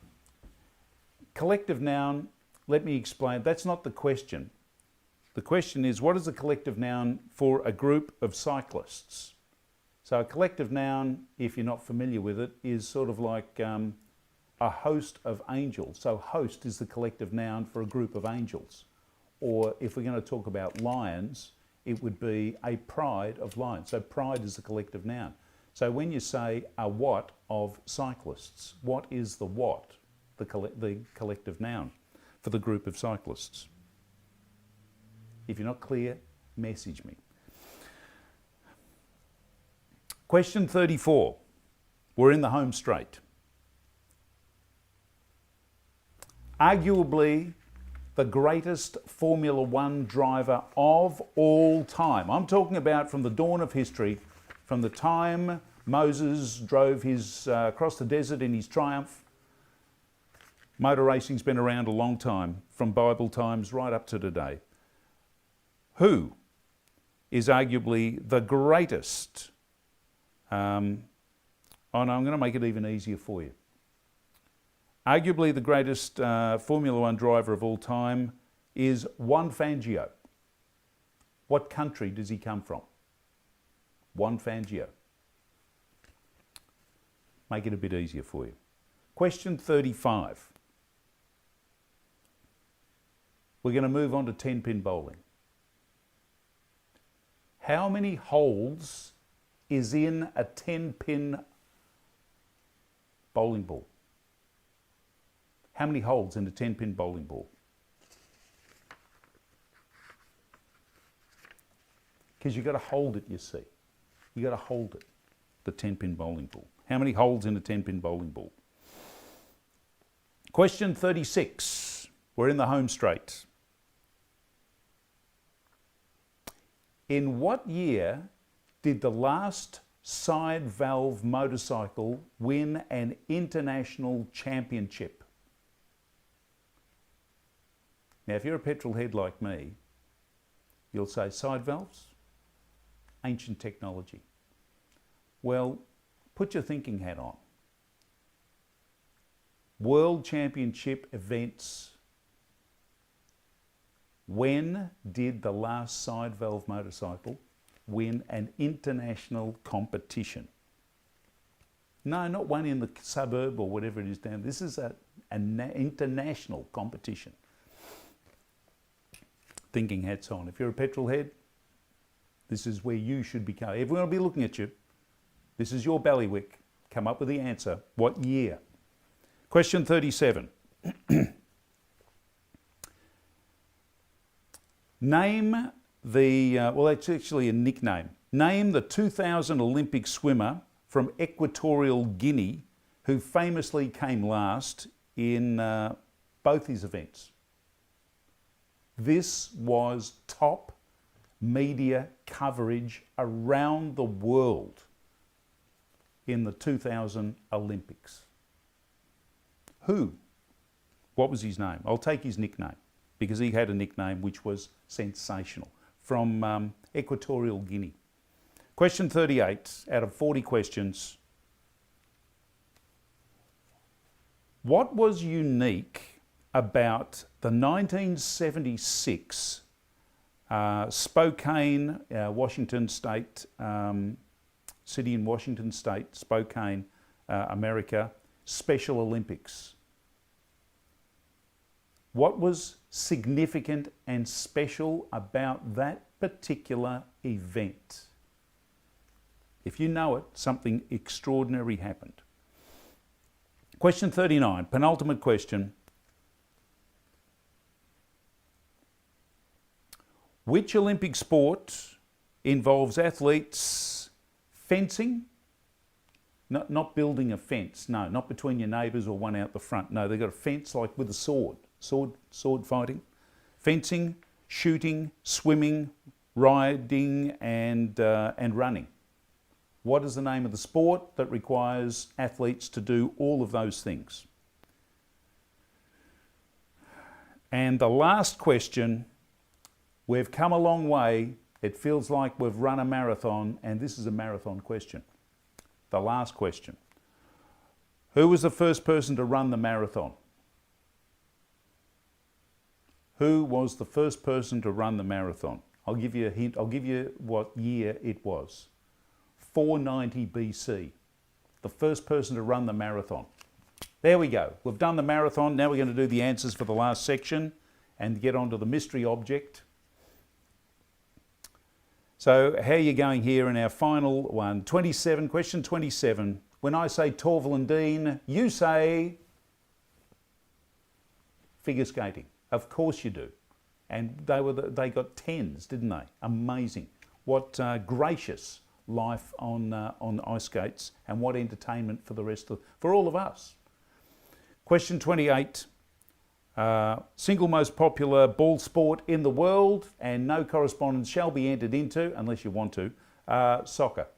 collective noun, let me explain. That's not the question. The question is, what is a collective noun for a group of cyclists? So a collective noun, if you're not familiar with it, is sort of like a host of angels. So host is the collective noun for a group of angels. Or if we're going to talk about lions, it would be a pride of lions. So pride is the collective noun. So when you say a what of cyclists, what is the what? The collective noun for the group of cyclists. If you're not clear, message me. Question 34. We're in the home straight. Arguably the greatest Formula One driver of all time. I'm talking about from the dawn of history, from the time Moses drove his across the desert in his triumph. Motor racing's been around a long time, from Bible times right up to today. Who is arguably the greatest? I'm going to make it even easier for you. Arguably the greatest Formula One driver of all time is Juan Fangio. What country does he come from? Juan Fangio. Make it a bit easier for you. Question 35. We're going to move on to 10-pin bowling. How many holes is in a 10-pin bowling ball? How many holes in a 10-pin bowling ball? Because you've got to hold it, you see. You've got to hold it, the 10-pin bowling ball. How many holes in a 10-pin bowling ball? Question 36. We're in the home straight. In what year did the last side valve motorcycle win an international championship? Now, if you're a petrol head like me, you'll say side valves, ancient technology. Well, put your thinking hat on. World Championship events. When did the last side valve motorcycle win an international competition? No, not one in the suburb or whatever it is down. This is an international competition. Thinking hats on. If you're a petrol head, this is where you should be going. Everyone will be looking at you. This is your bailiwick. Come up with the answer. What year? Question 37. Name the, well, it's actually a nickname. Name the 2000 Olympic swimmer from Equatorial Guinea who famously came last in both his events. This was top media coverage around the world in the 2000 Olympics. Who? What was his name? I'll take his nickname because he had a nickname which was sensational, from Equatorial Guinea. Question 38 out of 40 questions. What was unique about the 1976 Spokane, Washington State, city in Washington State, Spokane, America, Special Olympics? What was significant and special about that particular event? If you know it, something extraordinary happened. Question 39, penultimate question. Which Olympic sport involves athletes fencing? Not building a fence, no, not between your neighbours or one out the front. No, they've got a fence like with a sword fighting. Fencing, shooting, swimming, riding and running. What is the name of the sport that requires athletes to do all of those things? And the last question, we've come a long way. It feels like we've run a marathon, and this is a marathon question. The last question. Who was the first person to run the marathon? Who was the first person to run the marathon? I'll give you a hint. I'll give you what year it was. 490 BC. The first person to run the marathon. There we go. We've done the marathon. Now we're going to do the answers for the last section and get on to the mystery object. So how are you going here in our final one? 27, question 27. When I say Torval and Dean, you say figure skating. Of course you do. And they got 10s, didn't they? Amazing. What gracious life on ice skates, and what entertainment for for all of us. Question 28. Single most popular ball sport in the world, and no correspondence shall be entered into unless you want to. Soccer.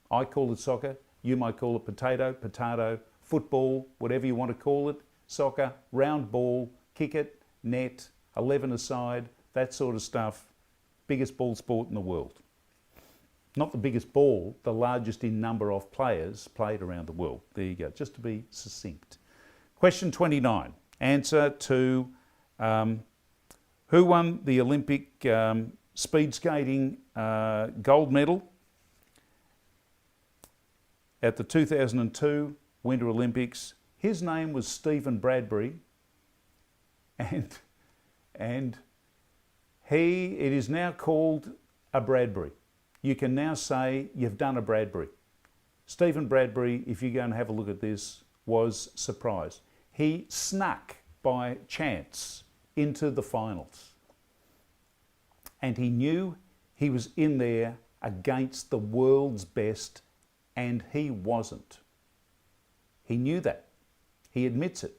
I call it soccer. You might call it potato, football, whatever you want to call it. Soccer, round ball, kick it, net, 11 aside, that sort of stuff. Biggest ball sport in the world. Not the biggest ball, the largest in number of players played around the world. There you go, just to be succinct. Question 29. Answer to Who won the Olympic speed skating gold medal at the 2002 Winter Olympics? His name was Stephen Bradbury, and it is now called a Bradbury. You can now say you've done a Bradbury. Stephen Bradbury, if you go and have a look at this, was surprised. He snuck by chance into the finals. And he knew he was in there against the world's best, and he wasn't. He knew that. He admits it.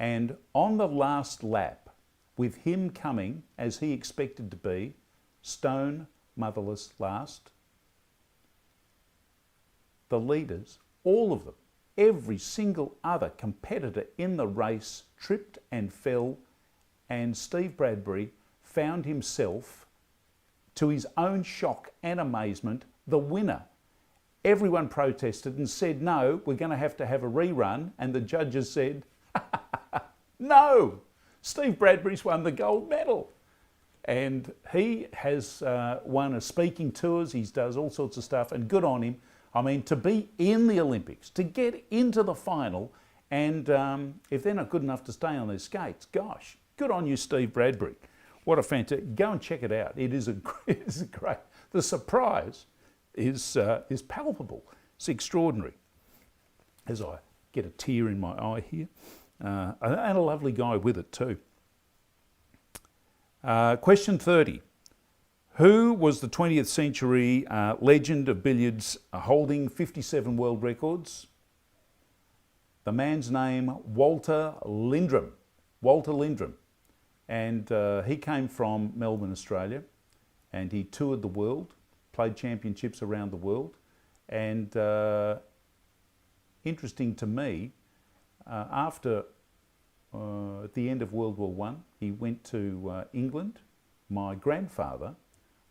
And on the last lap, with him coming as he expected to be, stone motherless last, the leaders, all of them, every single other competitor in the race tripped and fell, and Steve Bradbury found himself, to his own shock and amazement, the winner. Everyone protested and said, no, we're going to have a rerun, and the judges said, no, Steve Bradbury's won the gold medal. And he has won a speaking tours, he does all sorts of stuff, and good on him. I mean, to be in the Olympics, to get into the final, and if they're not good enough to stay on their skates, gosh, good on you, Steve Bradbury. What a fantastic, go and check it out. It is a great, the surprise is palpable. It's extraordinary. As I get a tear in my eye here, and a lovely guy with it too. Question 30. Who was the 20th century legend of billiards holding 57 world records? The man's name, Walter Lindrum. Walter Lindrum. And he came from Melbourne, Australia, and he toured the world, played championships around the world. And interesting to me, after at the end of World War I, he went to England. My grandfather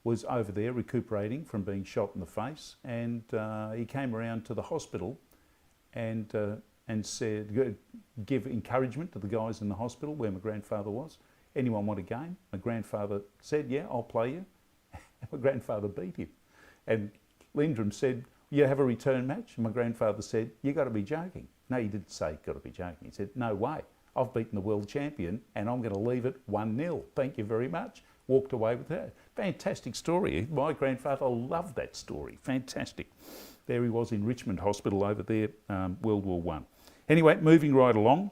was over there recuperating from being shot in the face, and he came around to the hospital and said, give encouragement to the guys in the hospital where my grandfather was. Anyone want a game? My grandfather said, yeah, I'll play you. My grandfather beat him. And Lindrum said, you have a return match? And my grandfather said, you got to be joking. No, he didn't say, got to be joking. He said, no way. I've beaten the world champion and I'm going to leave it 1-0. Thank you very much. Walked away with that. Fantastic story. My grandfather loved that story. Fantastic. There he was in Richmond Hospital over there, World War I. Anyway, moving right along.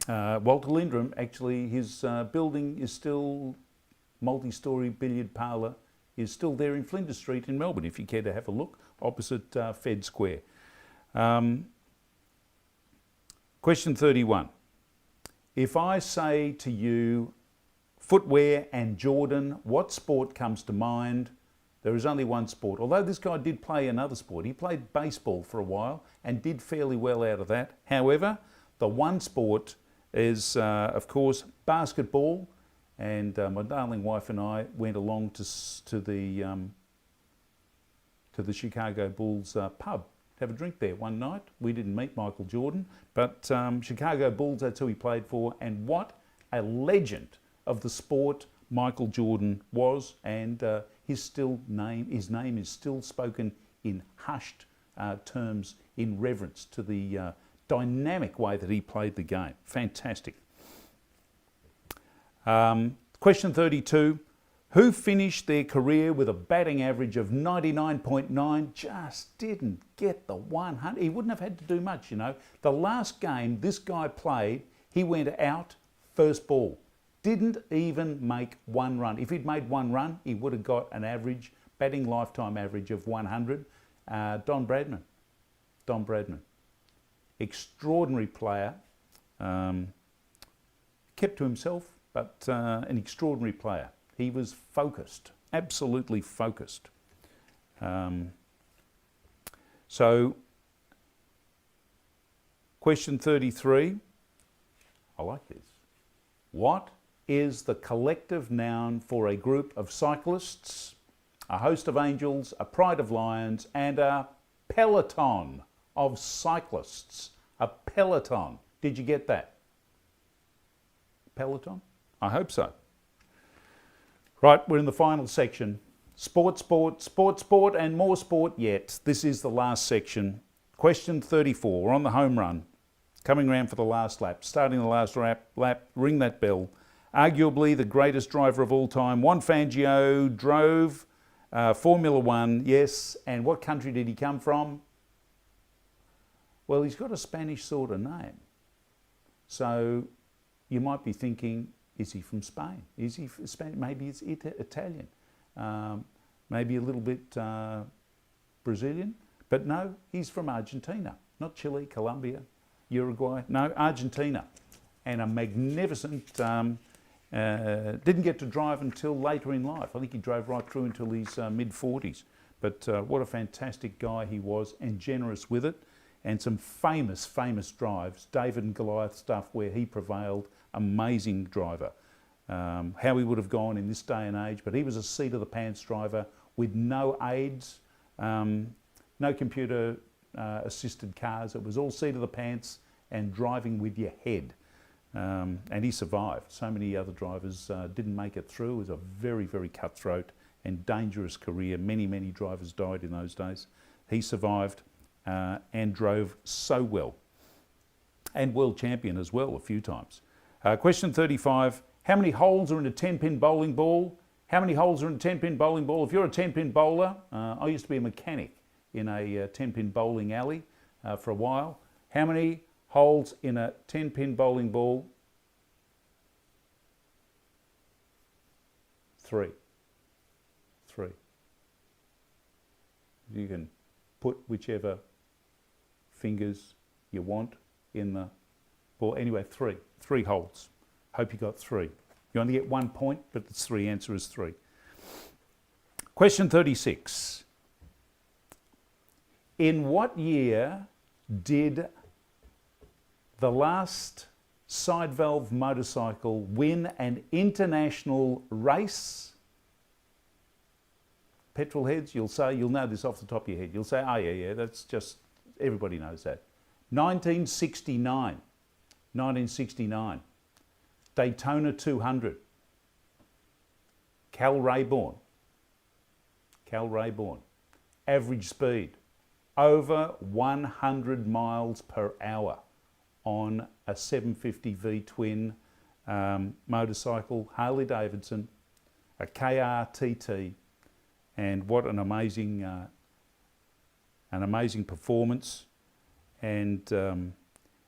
Walter Lindrum, actually, his building is still, multi-storey billiard parlour, is still there in Flinders Street in Melbourne, if you care to have a look, opposite Fed Square. Question 31. If I say to you footwear and Jordan, what sport comes to mind? There is only one sport. Although this guy did play another sport. He played baseball for a while and did fairly well out of that. However, the one sport is, of course, basketball. And my darling wife and I went along to the Chicago Bulls pub. Have a drink there one night. We didn't meet Michael Jordan, but Chicago Bulls, that's who he played for. And what a legend of the sport Michael Jordan was, and his name is still spoken in hushed terms in reverence to the dynamic way that he played the game. Fantastic. Question 32. Who finished their career with a batting average of 99.9, just didn't get the 100. He wouldn't have had to do much, you know. The last game this guy played, he went out first ball. Didn't even make one run. If he'd made one run, he would have got an average, batting lifetime average of 100. Don Bradman. Don Bradman. Extraordinary player. Kept to himself, but an extraordinary player. He was focused, absolutely focused. So, question 33. I like this. What is the collective noun for a group of cyclists, a host of angels, a pride of lions, and a peloton of cyclists? A peloton. Did you get that? Peloton? I hope so. Right, we're in the final section. Sport, sport, sport, sport, and more sport yet. This is the last section. Question 34. We're on the home run. Coming round for the last lap. Starting the last lap, ring that bell. Arguably the greatest driver of all time. Juan Fangio drove Formula One, yes. And what country did he come from? Well, he's got a Spanish sort of name. So you might be thinking, is he from Spain? Is he from Spain? Maybe it's Italian. Maybe a little bit Brazilian. But no, he's from Argentina. Not Chile, Colombia, Uruguay. No, Argentina. And a magnificent, didn't get to drive until later in life. I think he drove right through until his mid-40s. But what a fantastic guy he was, and generous with it. And some famous, famous drives. David and Goliath stuff where he prevailed. Amazing driver. How he would have gone in this day and age. But he was a seat-of-the-pants driver with no aids, no computer assisted cars. It was all seat of the pants and driving with your head. And he survived. So many other drivers didn't make it through. It was a very, very cutthroat and dangerous career. Many, many drivers died in those days. He survived and drove so well. And world champion as well a few times. Question 35. How many holes are in a 10-pin bowling ball? How many holes are in a 10-pin bowling ball? If you're a 10-pin bowler, I used to be a mechanic in a 10-pin bowling alley for a while. How many holes in a 10-pin bowling ball? 3. 3. You can put whichever fingers you want in the ball. Anyway, 3. 3 holes. Hope you got 3. You only get 1 point, but it's 3. Answer is 3. Question 36. In what year did the last side valve motorcycle win an international race? Petrol heads, you'll know this off the top of your head. You'll say, oh yeah, that's just, everybody knows that. 1969. 1969. Daytona 200. Cal Rayborn. Average speed, over 100 miles per hour on a 750 V twin motorcycle, Harley Davidson, a KRTT, and what an amazing performance. And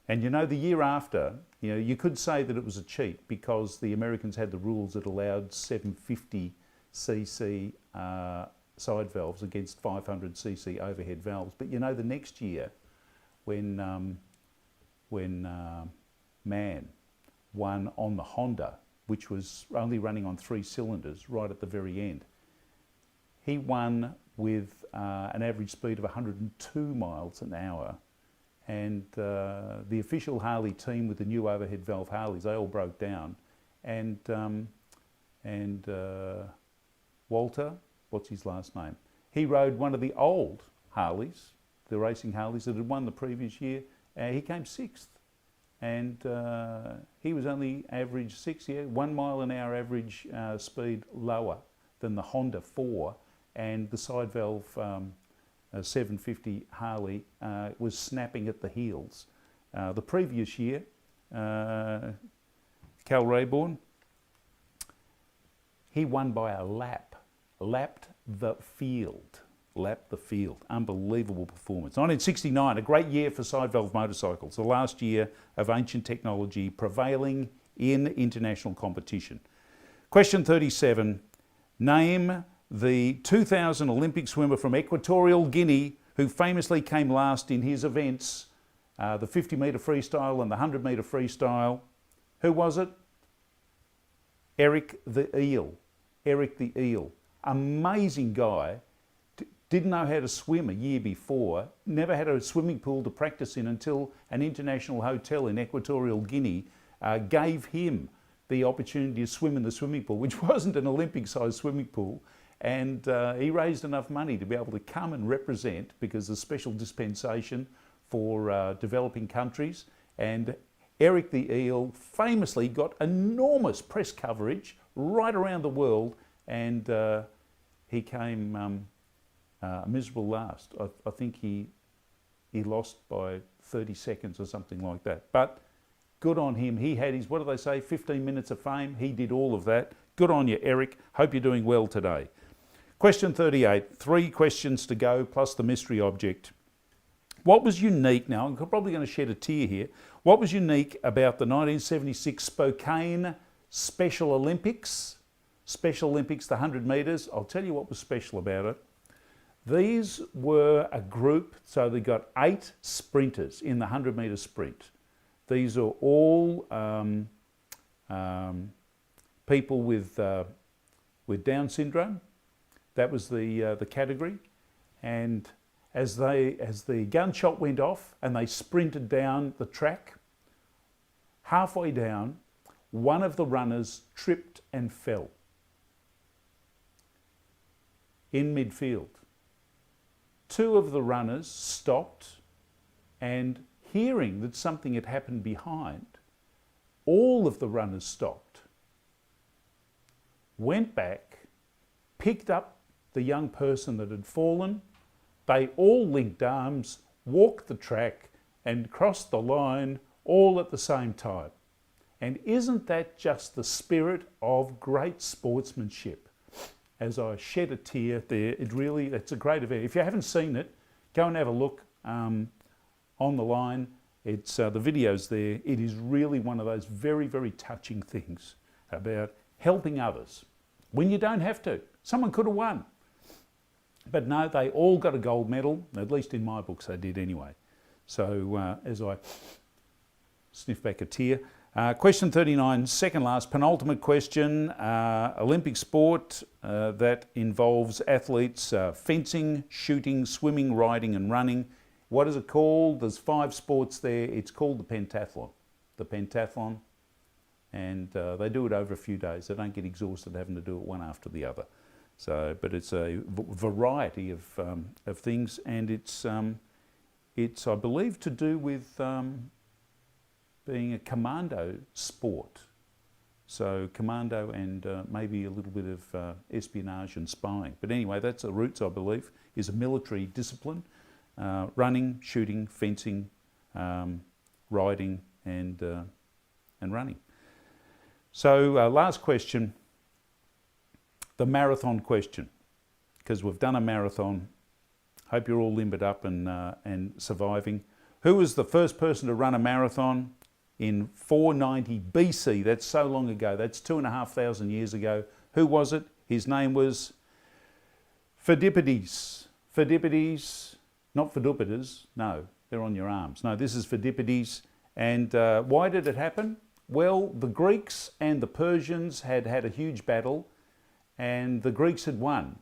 you know, the year after, you know, you could say that it was a cheat because the Americans had the rules that allowed 750cc side valves against 500cc overhead valves. But you know, the next year, when Mann won on the Honda, which was only running on 3 cylinders right at the very end, he won with an average speed of 102 miles an hour. And the official Harley team with the new overhead valve Harleys, they all broke down. And Walter, what's his last name? He rode one of the old Harleys, the racing Harleys that had won the previous year. He came 6th. And he was only average 1 mile an hour average speed lower than the Honda 4. And the side valve 750 Harley was snapping at the heels. The previous year, Cal Rayborn, he won by a lap, lapped the field. Unbelievable performance. 1969, a great year for side valve motorcycles, the last year of ancient technology prevailing in international competition. Question 37, name the 2000 Olympic swimmer from Equatorial Guinea who famously came last in his events, the 50-metre freestyle and the 100-metre freestyle. Who was it? Eric the Eel. Amazing guy. Didn't know how to swim a year before, never had a swimming pool to practice in until an international hotel in Equatorial Guinea gave him the opportunity to swim in the swimming pool, which wasn't an Olympic-sized swimming pool. And he raised enough money to be able to come and represent, because there's special dispensation for developing countries. And Eric the Eel famously got enormous press coverage right around the world, and he came a miserable last. I think he lost by 30 seconds or something like that. But good on him. He had his, what do they say, 15 minutes of fame. He did all of that. Good on you, Eric. Hope you're doing well today. Question 38, 3 questions to go plus the mystery object. What was unique, now I'm probably going to shed a tear here, what was unique about the 1976 Spokane Special Olympics? Special Olympics, the 100 metres. I'll tell you what was special about it. These were a group, so they got 8 sprinters in the 100 metre sprint. These are all people with Down syndrome. That was the category. And as the gunshot went off and they sprinted down the track, halfway down, one of the runners tripped and fell in midfield. 2 of the runners stopped, and hearing that something had happened behind, all of the runners stopped, went back, picked up the young person that had fallen. They all linked arms, walked the track and crossed the line all at the same time. And isn't that just the spirit of great sportsmanship? As I shed a tear there, it's a great event. If you haven't seen it, go and have a look on the line. It's the video's there. It is really one of those very, very touching things about helping others when you don't have to. Someone could have won. But no, they all got a gold medal, at least in my books they did anyway. So as I sniff back a tear. Question 39, second last, penultimate question. Olympic sport that involves athletes fencing, shooting, swimming, riding and running. What is it called? There's 5 sports there. It's called the pentathlon. The pentathlon. And they do it over a few days. They don't get exhausted having to do it one after the other. So, but it's a variety of things, and it's I believe to do with being a commando sport. So commando and maybe a little bit of espionage and spying. But anyway, that's the roots, I believe, is a military discipline. Running, shooting, fencing, riding and running. So last question, the marathon question, because we've done a marathon. Hope you're all limbered up and surviving. Who was the first person to run a marathon in 490 BC? That's so long ago. That's 2,500 years ago. Who was it? His name was Phidippides. Phidippides, not Phidippides. No, they're on your arms. No, this is Phidippides. And why did it happen? Well, the Greeks and the Persians had had a huge battle, and the Greeks had won.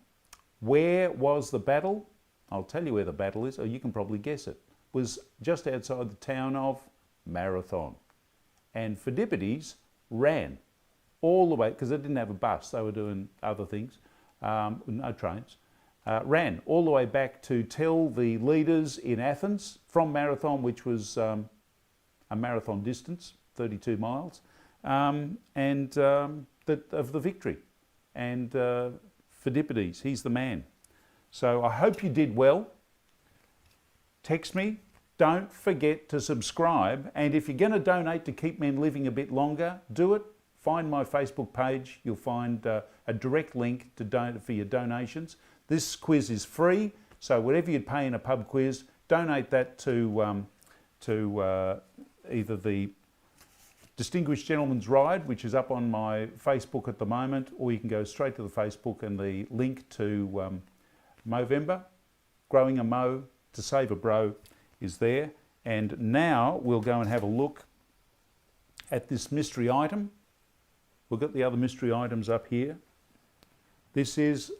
Where was the battle? I'll tell you where the battle is, or you can probably guess it. It was just outside the town of Marathon. And Phidippides ran all the way, because they didn't have a bus, they were doing other things, no trains, ran all the way back to tell the leaders in Athens from Marathon, which was a marathon distance, 32 miles, of the victory. And Phidippides, he's the man. So I hope you did well. Text me. Don't forget to subscribe. And if you're going to donate to keep men living a bit longer, do it. Find my Facebook page. You'll find a direct link to for your donations. This quiz is free, so whatever you'd pay in a pub quiz, donate that to either the Distinguished Gentleman's Ride, which is up on my Facebook at the moment, or you can go straight to the Facebook, and the link to Movember, Growing a Mo to Save a Bro is there. And now we'll go and have a look at this mystery item. We've got the other mystery items up here. This is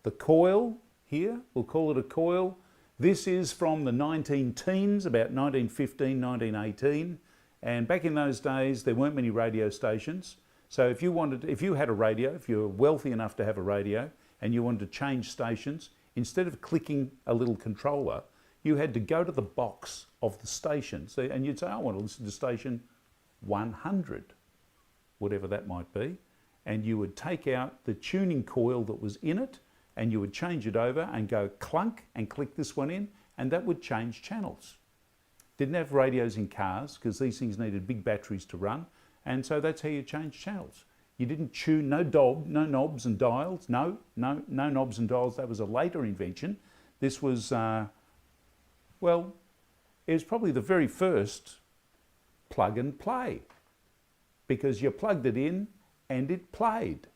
the coil here. We'll call it a coil. This is from the 19-teens, about 1915, 1918. And back in those days, there weren't many radio stations. So if you had a radio, if you were wealthy enough to have a radio and you wanted to change stations, instead of clicking a little controller, you had to go to the box of the station. So, and you'd say, I want to listen to station 100, whatever that might be, and you would take out the tuning coil that was in it and you would change it over and go clunk and click this one in, and that would change channels. Didn't have radios in cars because these things needed big batteries to run, and so that's how you change channels. You didn't tune, no knobs and dials, no knobs and dials. That was a later invention. This was, well, it was probably the very first plug and play, because you plugged it in and it played.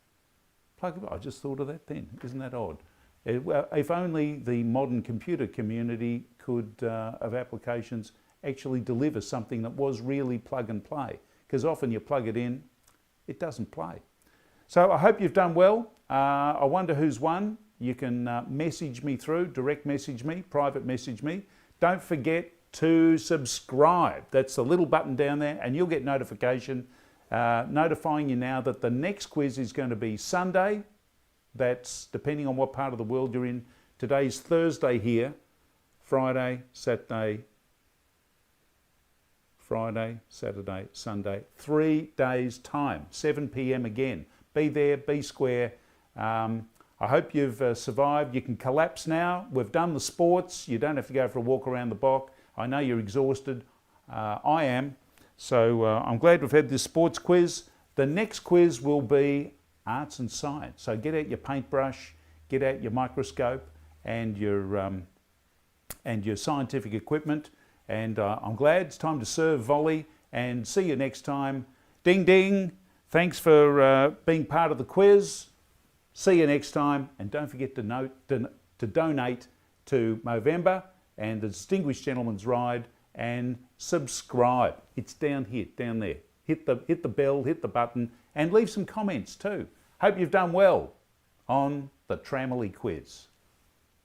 I just thought of that then. Isn't that odd? If only the modern computer community could, of applications, actually deliver something that was really plug and play, because often you plug it in, it doesn't play. So I hope you've done well. I wonder who's won. You can message me through, direct message me, private message me. Don't forget to subscribe. That's the little button down there, and you'll get notification notifying you now that the next quiz is going to be Sunday. That's depending on what part of the world you're in. Today's Thursday here, Friday, Saturday, Sunday, 3 days time, 7 p.m. again. Be there, be square. I hope you've survived. You can collapse now. We've done the sports. You don't have to go for a walk around the block. I know you're exhausted. I am. So I'm glad we've had this sports quiz. The next quiz will be arts and science. So get out your paintbrush, get out your microscope and your scientific equipment. And I'm glad it's time to serve volley, and see you next time. Ding ding. Thanks for being part of the quiz. See you next time, and don't forget to donate to Movember and the Distinguished Gentleman's Ride, and subscribe. It's down here, down there. Hit the bell, hit the button, and leave some comments too. Hope you've done well on the Tramily Quiz.